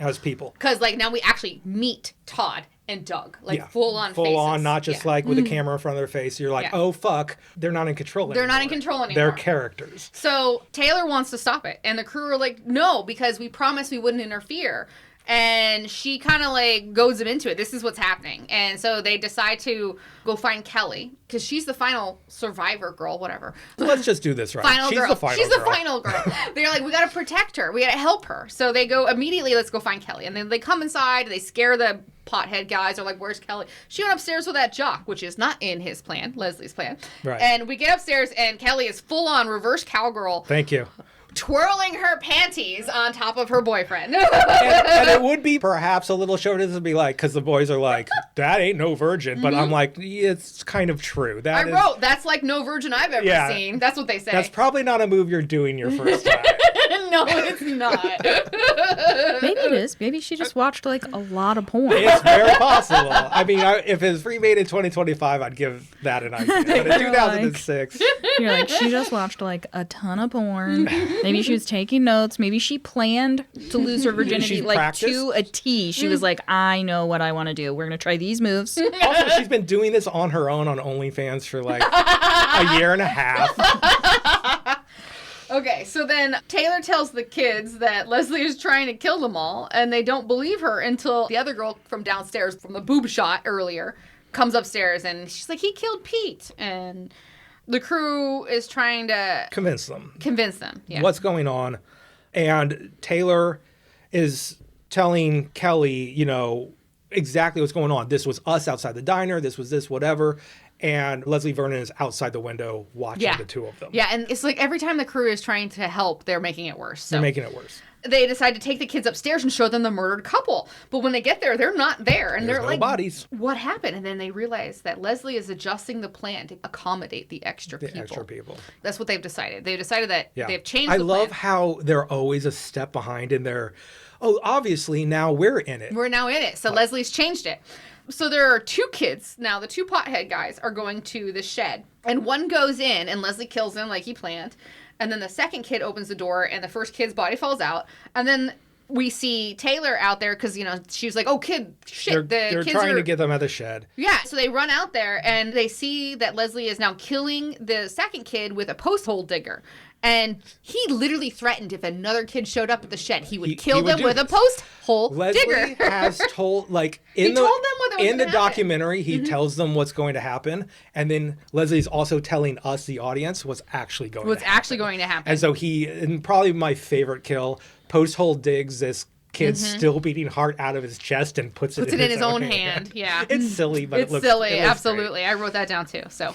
Because, like, now we actually meet Todd and Doug. Like, full-on faces. Full-on, not just, like, with a camera in front of their face. You're like, oh, fuck. They're not in control anymore. They're not in control anymore. They're characters. So Taylor wants to stop it. And the crew are like, no, because we promised we wouldn't interfere. And she kind of like goads them into it. This is what's happening. And so they decide to go find Kelly because she's the final survivor girl, whatever. Let's just do this right. She's the final girl. They're like, we got to protect her. We got to help her. So they go immediately, let's go find Kelly. And then they come inside. They scare the pothead guys. They're like, where's Kelly? She went upstairs with that jock, which is not in his plan, Leslie's plan. Right. And we get upstairs and Kelly is full on reverse cowgirl. Thank you. Twirling her panties on top of her boyfriend. and it would be perhaps a little chauvinism to be like, because the boys are like, that ain't no virgin. But I'm like, it's kind of true. I wrote, that's like no virgin I've ever seen. That's what they say. That's probably not a move you're doing your first time. No, it's not. Maybe it is. Maybe she just watched like a lot of porn. It's very possible. I mean, if it's remade in 2025, I'd give that an idea. But in 2006. You're like, she just watched like a ton of porn. Maybe she was taking notes. Maybe she planned to lose her virginity like to a T. She was like, I know what I want to do. We're going to try these moves. Also, she's been doing this on her own on OnlyFans for like a year and a half. Okay, so then Taylor tells the kids that Leslie is trying to kill them all, and they don't believe her until the other girl from downstairs, from the boob shot earlier, comes upstairs, and she's like, he killed Pete. And the crew is trying to... Convince them. Yeah. What's going on. And Taylor is telling Kelly, exactly what's going on. This was us outside the diner. This was this, whatever. And Leslie Vernon is outside the window watching the two of them. Yeah, and it's like every time the crew is trying to help, they're making it worse. So they're making it worse. They decide to take the kids upstairs and show them the murdered couple. But when they get there, they're not there. And There's they're no like, bodies. What happened? And then they realize that Leslie is adjusting the plan to accommodate the extra people. That's what they've decided. They've decided that they've changed the plan. I love how they're always a step behind in their, obviously now we're in it. We're now in it. So Leslie's changed it. So there are two kids now. The two pothead guys are going to the shed. And one goes in and Leslie kills him like he planned. And then the second kid opens the door and the first kid's body falls out. And then we see Taylor out there because, she was like, oh, kid, shit. They're kids trying to get them out of the shed. Yeah. So they run out there and they see that Leslie is now killing the second kid with a post hole digger. And he literally threatened if another kid showed up at the shed, he would kill them with a post hole digger. Leslie has told, in the documentary, he tells them what's going to happen. And then Leslie's also telling us, the audience, what's actually going to happen. And so and probably my favorite kill, post hole digs this kid's still beating heart out of his chest and puts it in his own hand. Yeah. It's silly, but it looks absolutely. Great. I wrote that down too. So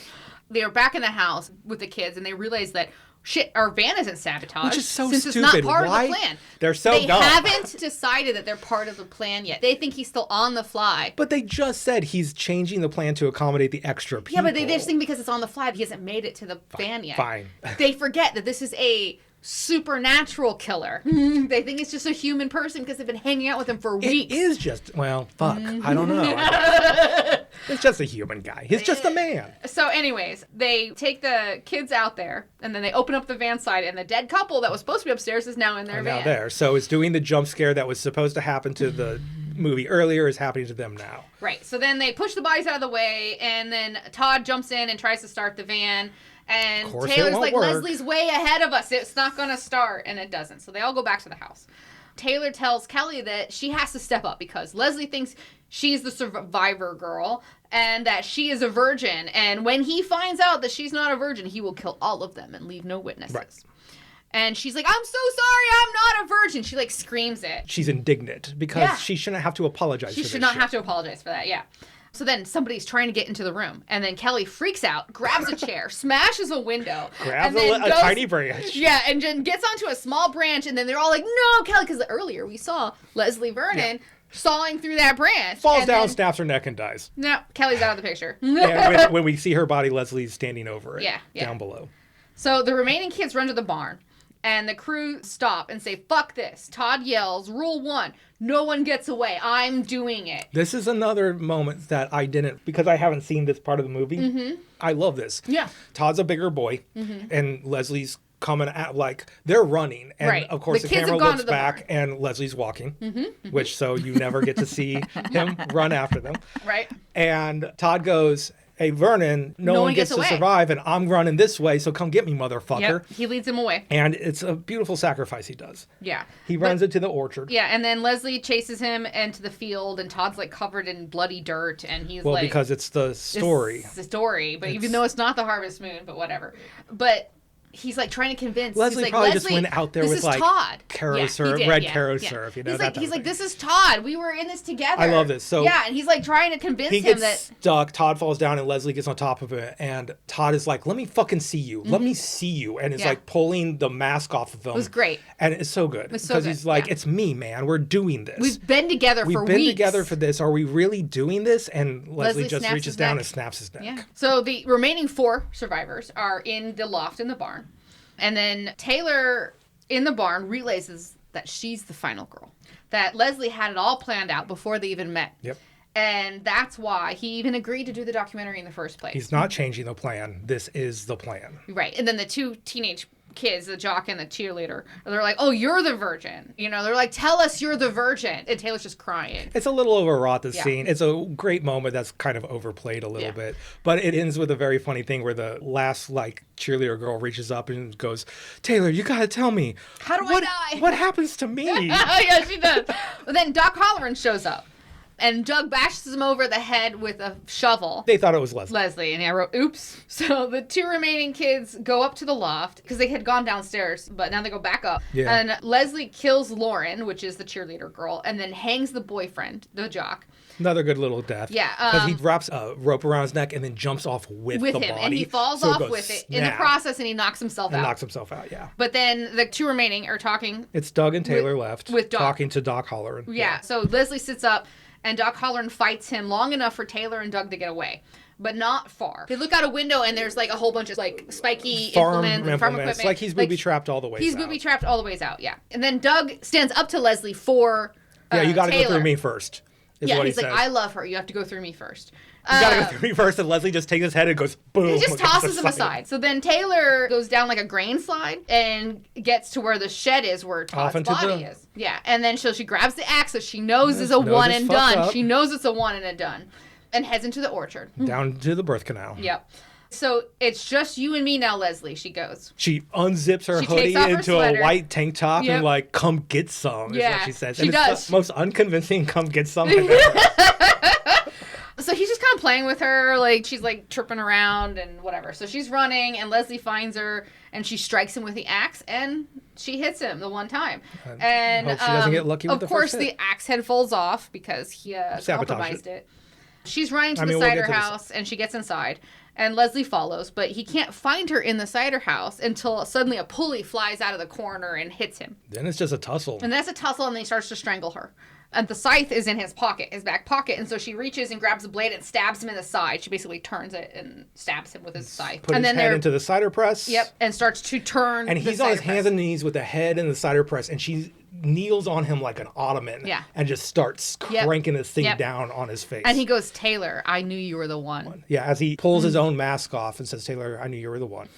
they're back in the house with the kids and they realize that shit, our van isn't sabotaged. Which is so since stupid. It's not part of the plan. They're so dumb. They haven't decided that they're part of the plan yet. They think he's still on the fly. But they just said he's changing the plan to accommodate the extra people. Yeah, but they just think because it's on the fly, he hasn't made it to the van yet. Fine. They forget that this is a supernatural killer. They think it's just a human person because they've been hanging out with him for weeks. It is just, fuck. I don't know. It's just a human guy. He's just a man. So anyways, they take the kids out there and then they open up the van side and the dead couple that was supposed to be upstairs is now in their van. Now there. So it's doing the jump scare that was supposed to happen to the movie earlier is happening to them now. Right. So then they push the bodies out of the way and then Todd jumps in and tries to start the van. And Taylor's like, Leslie's way ahead of us. It's not going to start. And it doesn't. So they all go back to the house. Taylor tells Kelly that she has to step up because Leslie thinks she's the survivor girl and that she is a virgin. And when he finds out that she's not a virgin, he will kill all of them and leave no witnesses. Right. And she's like, I'm so sorry, I'm not a virgin. She screams it. She's indignant because she shouldn't have to apologize for this. She should not have to apologize for that, yeah. So then somebody's trying to get into the room. And then Kelly freaks out, grabs a chair, smashes a window. Grabs a tiny branch. Yeah, and then gets onto a small branch. And then they're all like, no, Kelly. Because earlier we saw Leslie sawing through that branch. Falls down, snaps her neck, and dies. No, Kelly's out of the picture. And when we see her body, Leslie's standing over it down below. So the remaining kids run to the barn. And the crew stop and say, fuck this. Todd yells, rule 1, no one gets away. I'm doing it. This is another moment that I didn't, because I haven't seen this part of the movie. Mm-hmm. I love this. Yeah. Todd's a bigger boy, and Leslie's coming at, they're running. And of course the camera looks back and Leslie's walking, which so you never get to see him run after them. Right. And Todd goes, hey, Vernon, no one gets to survive, and I'm running this way, so come get me, motherfucker. Yep. He leads him away. And it's a beautiful sacrifice he does. Yeah. He runs into the orchard. Yeah, and then Leslie chases him into the field, and Todd's, covered in bloody dirt, and he's Well, because it's the story. It's the story, but even though it's not the Harvest Moon, but whatever. But he's trying to convince. Leslie probably just went out there with Todd. Caro syrup, red Caro syrup. He's like, this is Todd. We were in this together. I love this. So yeah, and he's trying to convince him that he gets stuck. Todd falls down, and Leslie gets on top of it, and Todd is like, "Let me fucking see you. Let me see you," and is pulling the mask off of him. It was great, and it's so good because he's like, "It's me, man. We're doing this. We've been together for weeks. We've been together for this. Are we really doing this?" And Leslie just reaches down and snaps his neck. Yeah. So the remaining 4 survivors are in the loft in the barn. And then Taylor in the barn realizes that she's the final girl. That Leslie had it all planned out before they even met. Yep. And that's why he even agreed to do the documentary in the first place. He's not changing the plan. This is the plan. Right. And then the 2 teenage kids, the jock and the cheerleader. They're like, oh, you're the virgin. You know, they're like, tell us you're the virgin. And Taylor's just crying. It's a little overwrought, the scene. It's a great moment that's kind of overplayed a little bit. But it ends with a very funny thing where the last, like, cheerleader girl reaches up and goes, Taylor, you gotta tell me. How do I die? What happens to me? Yeah, she does. But then Doc Holleran shows up. And Doug bashes him over the head with a shovel. They thought it was Leslie. And I wrote, oops. So the 2 remaining kids go up to the loft because they had gone downstairs, but now they go back up. Yeah. And Leslie kills Lauren, which is the cheerleader girl, and then hangs the boyfriend, the jock. Another good little death. Yeah. Because he wraps a rope around his neck and then jumps off with the body. And he falls off with it in the process, and he knocks himself out. Knocks himself out, yeah. But then the 2 remaining are talking. It's Doug and Taylor left. With Doc. Talking to Doc Holleran. Yeah. So Leslie sits up. And Doc Holleran fights him long enough for Taylor and Doug to get away, but not far. They look out a window and there's like a whole bunch of like spiky implements and farm equipment. Like he's booby-trapped all the way out. He's booby-trapped all the ways out, yeah. And then Doug stands up to Leslie for you got to go through me first. He's like, I love her. You have to go through me first. You gotta go through me first, and Leslie just takes his head and goes, boom. He just tosses him aside. So then Taylor goes down like a grain slide and gets to where the shed is, where Todd's body is. Yeah, and then she grabs the axe that she knows is a one and done. She knows it's a one and a done. And heads into the orchard. Down to the birth canal. Yep. So it's just you and me now, Leslie, she goes. She unzips her hoodie into a white tank top and like, come get some, is what she says. She does. It's the most unconvincing come get some I've ever. So he's just kind of playing with her, like she's like tripping around and whatever. So she's running and Leslie finds her and she strikes him with the axe and she hits him the one time. And hope she doesn't get lucky with the first hit. Of course the axe head falls off because he compromised it. She's running to the cider house and she gets inside. And Leslie follows, but he can't find her in the cider house until suddenly a pulley flies out of the corner and hits him. Then it's just a tussle. And that's a tussle, and then he starts to strangle her. And the scythe is in his pocket, his back pocket, and so she reaches and grabs the blade and stabs him in the side. She basically turns it and stabs him with his scythe. Put his head into the cider press. Yep, and starts to turn. And he's on his hands and knees with the head in the cider press, and she kneels on him like an ottoman and just starts cranking this thing down on his face. And he goes, Taylor, I knew you were the one. Yeah, as he pulls his own mask off and says, Taylor, I knew you were the one.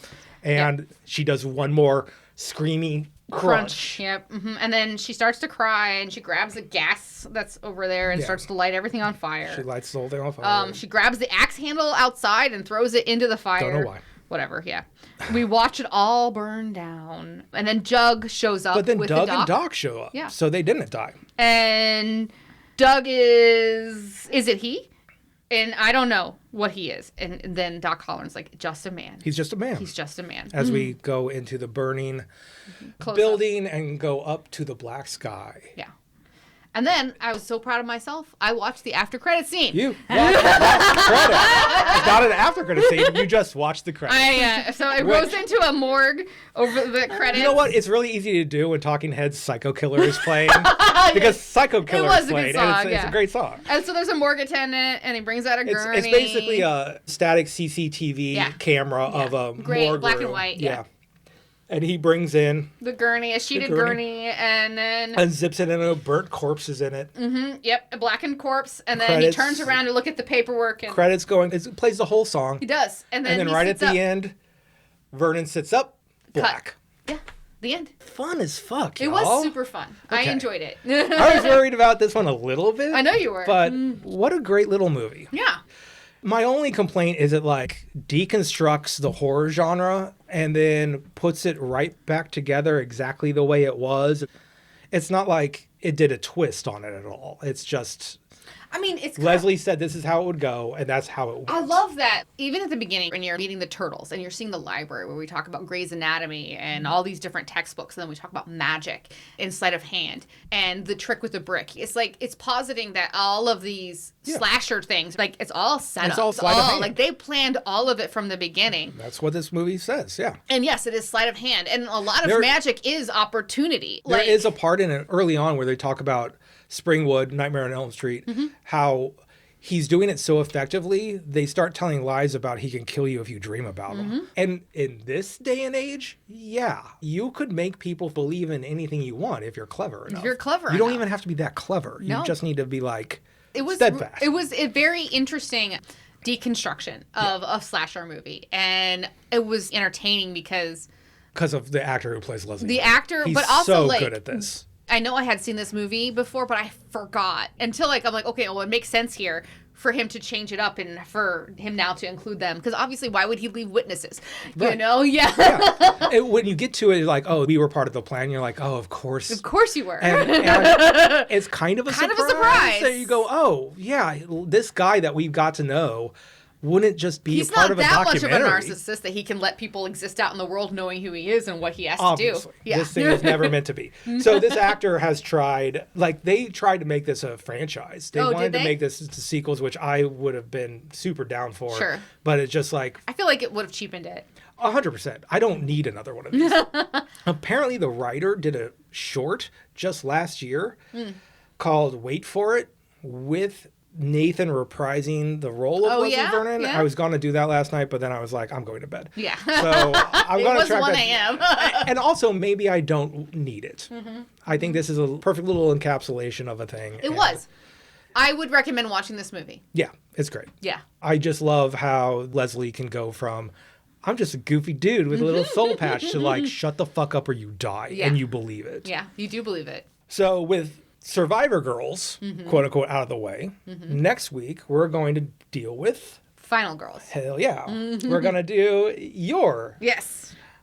And she does one more screaming crunch. Yep. Mm-hmm. And then she starts to cry and she grabs the gas that's over there and starts to light everything on fire. She lights the whole thing on fire. She grabs the axe handle outside and throws it into the fire. Don't know why. Whatever, yeah. We watch it all burn down. And then Doug shows up. But then with Doug the doc. and Doc show up. Yeah. So they didn't die. And Doug is it he? And I don't know what he is. And then Doc Holleran's like, just a man. He's just a man. He's just a man. As we go into the burning building and go up to the black sky. Yeah. And then I was so proud of myself. I watched the after credit scene. You watched the credit. It's not an after credit scene. You just watched the credits. So it goes into a morgue over the credits. You know what? It's really easy to do when Talking Heads' Psycho Killer is playing. Because Psycho Killer is playing. And it's a great song. And so there's a morgue attendant and he brings out a gurney. It's basically a static CCTV camera of a morgue black room. and white. Yeah. And he brings in the gurney, a sheeted gurney, and then unzips it and a burnt corpse is in it. Mm-hmm. Yep, a blackened corpse, and then he turns around to look at the paperwork. And credits going. It plays the whole song. He does, and then right at the end, Vernon sits up. Black. Yeah, the end. Fun as fuck. It was super fun. Okay. I enjoyed it. I was worried about this one a little bit. I know you were, but what a great little movie. Yeah. My only complaint is it like deconstructs the horror genre and then puts it right back together exactly the way it was. It's not like it did a twist on it at all. It's just... I mean, it's Leslie said this is how it would go, and that's how it went. I love that. Even at the beginning, when you're meeting the turtles, and you're seeing the library where we talk about Grey's Anatomy and all these different textbooks, and then we talk about magic and sleight of hand and the trick with the brick. It's like, it's positing that all of these slasher things, like, it's all set up. It's all sleight of hand. Like, they planned all of it from the beginning. That's what this movie says, yeah. And yes, it is sleight of hand. And a lot of magic is opportunity. There is a part in it early on where they talk about Springwood, Nightmare on Elm Street, how he's doing it so effectively, they start telling lies about he can kill you if you dream about him. And in this day and age, you could make people believe in anything you want if you're clever enough. If you're clever You don't even have to be that clever. No. You just need to be like steadfast. It was a very interesting deconstruction of a slasher movie. And it was entertaining because Because of the actor who plays Leslie. The actor, He's but also so like, good at this. I know I had seen this movie before, but I forgot until like I'm like, okay, well, it makes sense here for him to change it up and for him now to include them, because obviously, why would he leave witnesses? Right. You know, yeah. And when you get to it, you're like, oh, we were part of the plan. You're like, oh, of course. Of course you were. And it's kind of a surprise. So you go, oh, yeah, this guy that we've got to know wouldn't just be a part of a documentary. He's not that much of a narcissist that he can let people exist out in the world knowing who he is and what he has Obviously. to do. Yeah. This thing was never meant to be. So this actor has tried, like, they tried to make this a franchise. They wanted to make this to sequels, which I would have been super down for. Sure. But it's just like... I feel like it would have cheapened it. 100%. I don't need another one of these. Apparently, the writer did a short just last year called Wait For It with Nathan reprising the role of Leslie Vernon. Yeah. I was going to do that last night, but then I was like, I'm going to bed. Yeah. So I'm going to track 1 that. a.m. And also, maybe I don't need it. I think this is a perfect little encapsulation of a thing. It was. I would recommend watching this movie. Yeah, it's great. Yeah. I just love how Leslie can go from, I'm just a goofy dude with a little soul patch, to like, shut the fuck up or you die. And you believe it. Yeah, you do believe it. So with Survivor Girls, quote unquote, out of the way, next week we're going to deal with Final Girls. Hell yeah. We're going to do your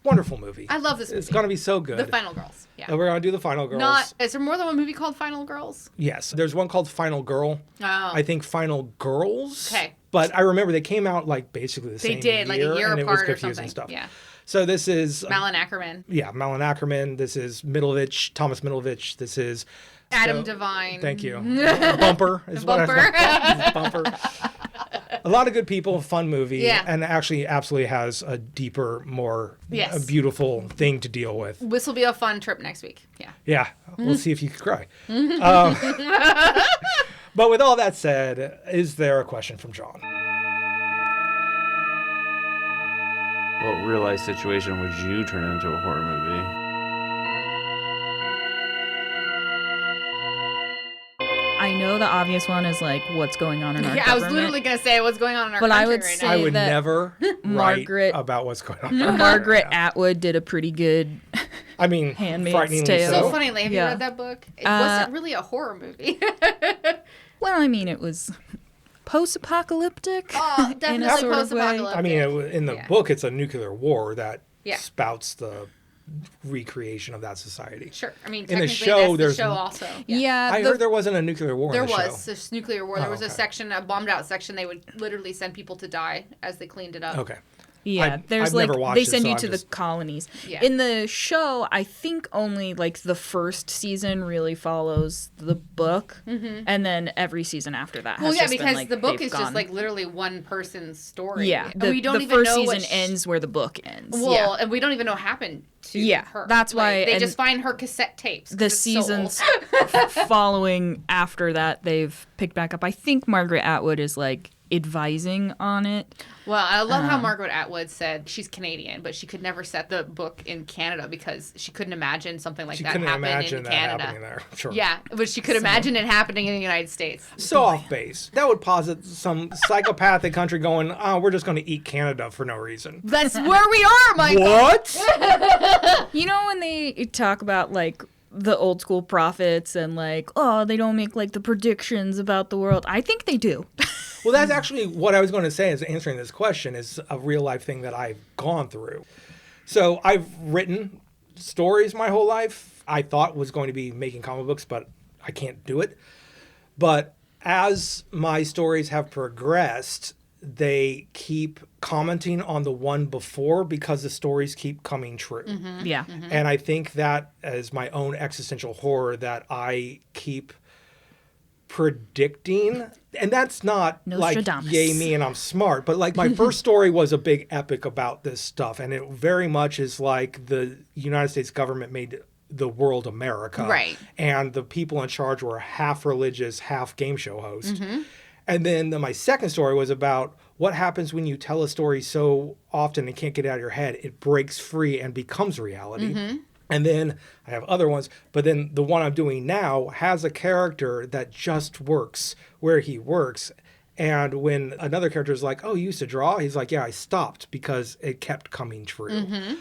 wonderful movie. I love this movie. It's going to be so good. The Final Girls. Yeah. And we're going to do the Final Girls. Is there more than one movie called Final Girls? Yes. There's one called Final Girl. Oh. I think Final Girls. Okay. But I remember they came out like basically the same year. They did, like a year and apart it was or confusing something. Stuff. Yeah. So this is... Malin Ackerman. Yeah, Malin Ackerman. This is Middlevich, Thomas Middlevich. This is... Adam Devine. Thank you. Bumper is what I thought. Bumper. A lot of good people, fun movie, and actually absolutely has a deeper, more a beautiful thing to deal with. This will be a fun trip next week. Yeah. Yeah. We'll see if you can cry. But with all that said, is there a question from John? What real-life situation would you turn into a horror movie? I know the obvious one is like what's going on in our government. I was literally going to say what's going on in our country I would right say now. I would that never write about what's going on. Margaret Atwood did a pretty good I mean, Handmaid's Tale. So funny. Have you read that book? It wasn't really a horror movie. Well, I mean, it was post-apocalyptic. Oh, definitely post-apocalyptic. I mean, in the book, it's a nuclear war that Yeah. spouts the recreation of that society. Sure. I mean, in the technically, show, that's the show also. Yeah. I heard there wasn't a nuclear war There in the show. was this nuclear war. There was a section, a bombed out section. They would literally send people to die as they cleaned it up. Okay. Yeah, there's I've like never watched they it, send so you I'm to just- the colonies. Yeah. In the show, I think only like the first season really follows the book, and then every season after that. Has Well, yeah, just because been, like, the book they've is just gone. like literally one person's story. Yeah, And we don't the even first know season what ends where the book ends. Well, and we don't even know what happened to her. That's why Like, they and just find her cassette tapes. 'cause the it's so old. seasons following after that they've picked back up. I think Margaret Atwood is like advising on it. Well, I love how Margaret Atwood said she's Canadian, but she could never set the book in Canada because she couldn't imagine something like She that couldn't happening imagine in that Canada. happening there. Sure. Yeah, but she could imagine it happening in the United States. So off base. That would posit some psychopathic country going, oh, we're just going to eat Canada for no reason. That's where we are, Michael. What? You know when they talk about like the old school prophets and like, oh, they don't make like the predictions about the world. I think they do. Well, that's actually what I was going to say is answering this question is a real life thing that I've gone through. So I've written stories my whole life. I thought was going to be making comic books, but I can't do it. But as my stories have progressed, they keep commenting on the one before because the stories keep coming true. Yeah. And I think that as my own existential horror that I keep predicting, and that's not like Nostradamus. yay me and I'm smart, but like my first story was a big epic about this stuff, and it very much is like the United States government made the world America, Right. and the people in charge were half religious, half game show host. And then my second story was about what happens when you tell a story so often and can't get it out of your head, it breaks free and becomes reality. And then I have other ones, but then the one I'm doing now has a character that just works where he works. And when another character is like, oh, you used to draw? He's like, yeah, I stopped because it kept coming true.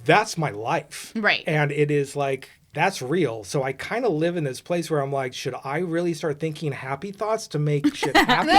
that's my life. Right. And it is like, that's real. So I kind of live in this place where I'm like, should I really start thinking happy thoughts to make shit happen?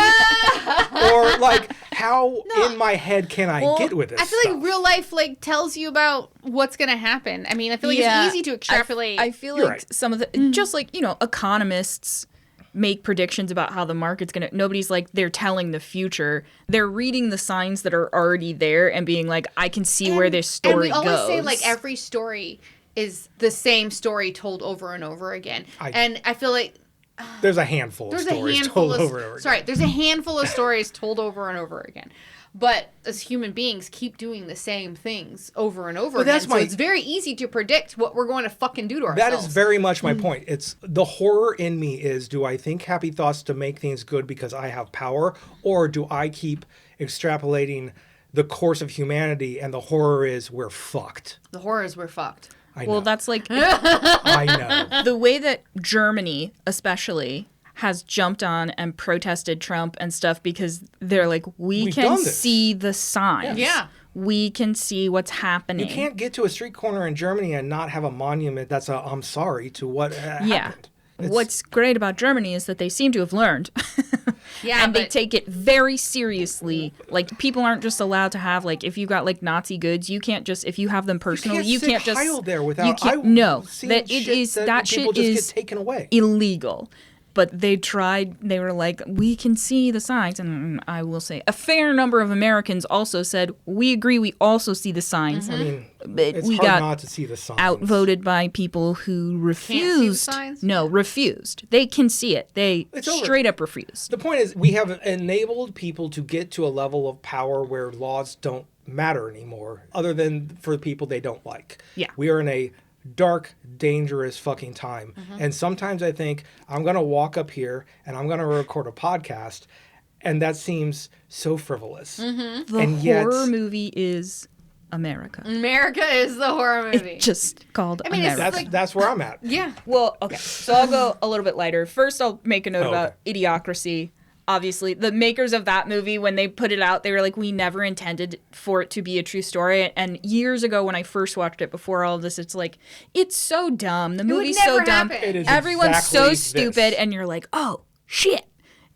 Or like, how in my head can I get with this I feel like real life like tells you about what's going to happen. I mean, I feel like it's easy to extrapolate. I feel like some of the, just like, economists make predictions about how the market's going to, nobody's like, they're telling the future. They're reading the signs that are already there and being like, I can see where this story goes. And we always say like every story is the same story told over and over again. And I feel like there's a handful of stories told over and over again. Sorry, there's a handful of stories told over and over again. But as human beings keep doing the same things over and over again. So it's very easy to predict what we're going to fucking do to ourselves. That is very much my point. It's the horror in me is, do I think happy thoughts to make things good because I have power? Or do I keep extrapolating the course of humanity and the horror is we're fucked? The horror is we're fucked. Well, that's like I know. The way that Germany especially has jumped on and protested Trump and stuff because they're like, we can see the signs. Yeah. We can see what's happening. You can't get to a street corner in Germany and not have a monument that's a I'm sorry to what happened. What's great about Germany is that they seem to have learned. And they take it very seriously. Like, people aren't just allowed to have, like, if you've got, like, Nazi goods, you can't just, if you have them personally, you can't just... Heil there without... You can't, no, that shit shit just is get taken away. Illegal. But they tried, they were like, we can see the signs. And I will say, a fair number of Americans also said, we agree, we also see the signs. I mean, but it's we hard got not to see the signs. outvoted by people who refused. Can't see the signs? No, refused. They can see it. They straight up refused. The point is, we have enabled people to get to a level of power where laws don't matter anymore, other than for the people they don't like. Yeah. We are in a dark, dangerous fucking time. And sometimes I think I'm going to walk up here and I'm going to record a podcast, and that seems so frivolous. The horror movie is America. America is the horror movie. It's just called America. That's where I'm at. Yeah. Well, okay. So I'll go a little bit lighter. First, I'll make a note about Idiocracy. Obviously, the makers of that movie, when they put it out, they were like, we never intended for it to be a true story. And years ago, when I first watched it, before all of this, it's like, it's so dumb. The movie's so dumb. Everyone's so stupid. And you're like, oh, shit.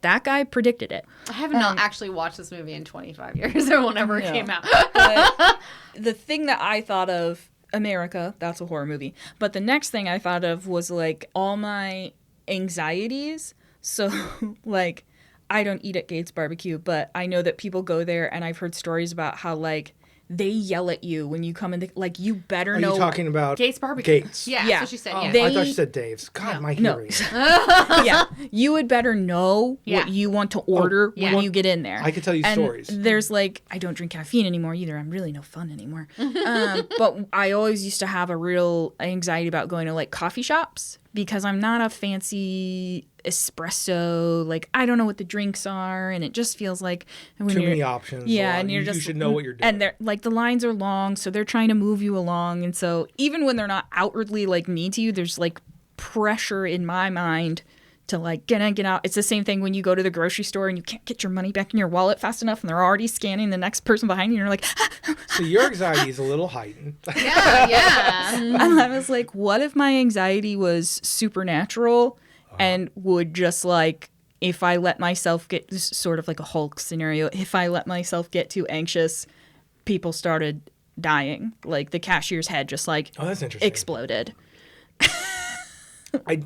That guy predicted it. I have not actually watched this movie in 25 years. It will never came out. But the thing that I thought of, America, that's a horror movie. But the next thing I thought of was like all my anxieties. So like, I don't eat at Gates Barbecue, but I know that people go there, and I've heard stories about how, like, they yell at you when you come in. Like, you better know. Are you talking about Gates Barbecue? Gates. Yeah, that's what she said. I thought she said Dave's. God, my hearing. Yeah, you would better know what you want to order when you get in there. I could tell you stories. There's like, I don't drink caffeine anymore either. I'm really no fun anymore. But I always used to have a real anxiety about going to like coffee shops because I'm not a fancy espresso. Like, I don't know what the drinks are, and it just feels like too many options. Yeah, and you're you should know what you're doing. And they're like, the lines are long, so they're trying to move you along, and so even when they're not outwardly like mean to you, there's like pressure in my mind to like get out. It's the same thing when you go to the grocery store and you can't get your money back in your wallet fast enough, and they're already scanning the next person behind you, and you're like, so your anxiety is a little heightened. Yeah. And I was like, what if my anxiety was supernatural and would just like, if I let myself get, this is sort of like a Hulk scenario, if I let myself get too anxious, people started dying. Like the cashier's head just like that's interesting. Exploded. I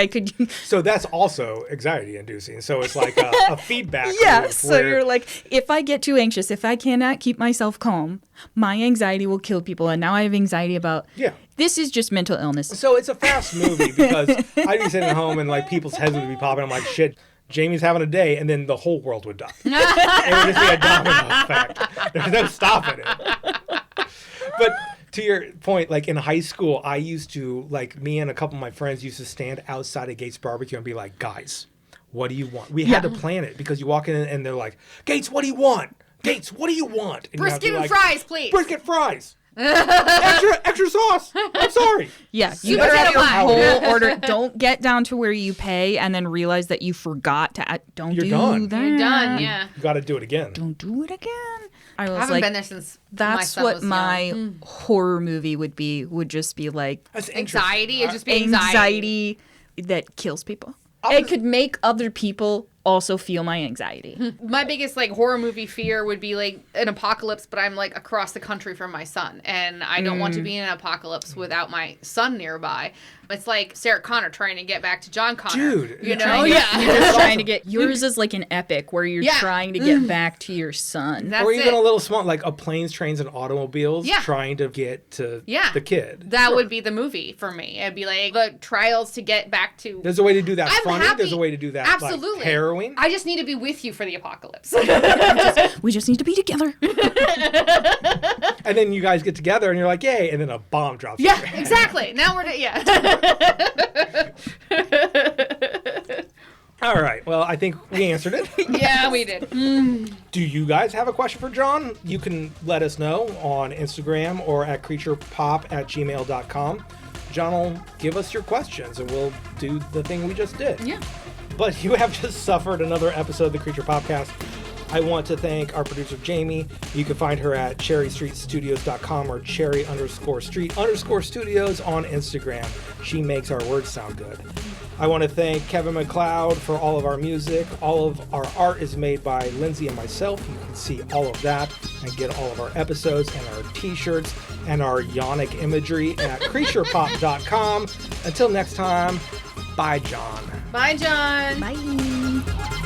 could. So that's also anxiety inducing. So it's like a feedback. Yeah. So you're like, if I get too anxious, if I cannot keep myself calm, my anxiety will kill people. And now I have anxiety about. Yeah. This is just mental illness. So it's a fast movie because I'd be sitting at home and like people's heads would be popping. I'm like, shit, Jamie's having a day, and then the whole world would die. It would just be a domino effect. There's no stopping it. But to your point, like in high school, I used to, like, me and a couple of my friends used to stand outside of Gates Barbecue and be like, guys, what do you want? We had to plan it because you walk in and they're like, Gates, what do you want? Gates, what do you want? And Brisket and fries, please. Brisket fries. extra sauce. I'm sorry. Yeah, you Super better have your potato whole order. Don't get down to where you pay and then realize that you forgot to add. Don't You're do done. that. You're done, yeah. You got to do it again. Don't do it again. I was I haven't like, been there since my that's son what was my young. horror movie would be. Would just be like That's interesting. Anxiety. It'd just be anxiety. that kills people. It could make other people also feel my anxiety. My biggest like horror movie fear would be like an apocalypse, but I'm like across the country from my son, and I don't want to be in an apocalypse without my son nearby. It's like Sarah Connor trying to get back to John Connor. Dude, you you're know? trying to- Yeah. You're just trying to get yours is like an epic where you're Yeah. trying to get back to your son. That's or even it. a little small, like a planes, trains, and automobiles Yeah. trying to get to Yeah. the kid. That would be the movie for me. It'd be like the trials to get back to. There's a way to do that I'm funny. happy. There's a way to do that Absolutely. like, harrowing. I just need to be with you for the apocalypse. We just need to be together. And then you guys get together and you're like, yay, and then a bomb drops. on yeah, your head. exactly. Now we're yeah. All right. Well, I think we answered it. Yeah, we did. Do you guys have a question for John? You can let us know on Instagram or at creaturepop@gmail.com. John will give us your questions and we'll do the thing we just did. Yeah. But you have just suffered another episode of the Creature Popcast. I want to thank our producer, Jamie. You can find her at cherrystreetstudios.com or cherry_street_studios on Instagram. She makes our words sound good. I want to thank Kevin MacLeod for all of our music. All of our art is made by Lindsay and myself. You can see all of that and get all of our episodes and our t-shirts and our yonic imagery at creaturepop.com. Until next time, bye, John. Bye, John. Bye.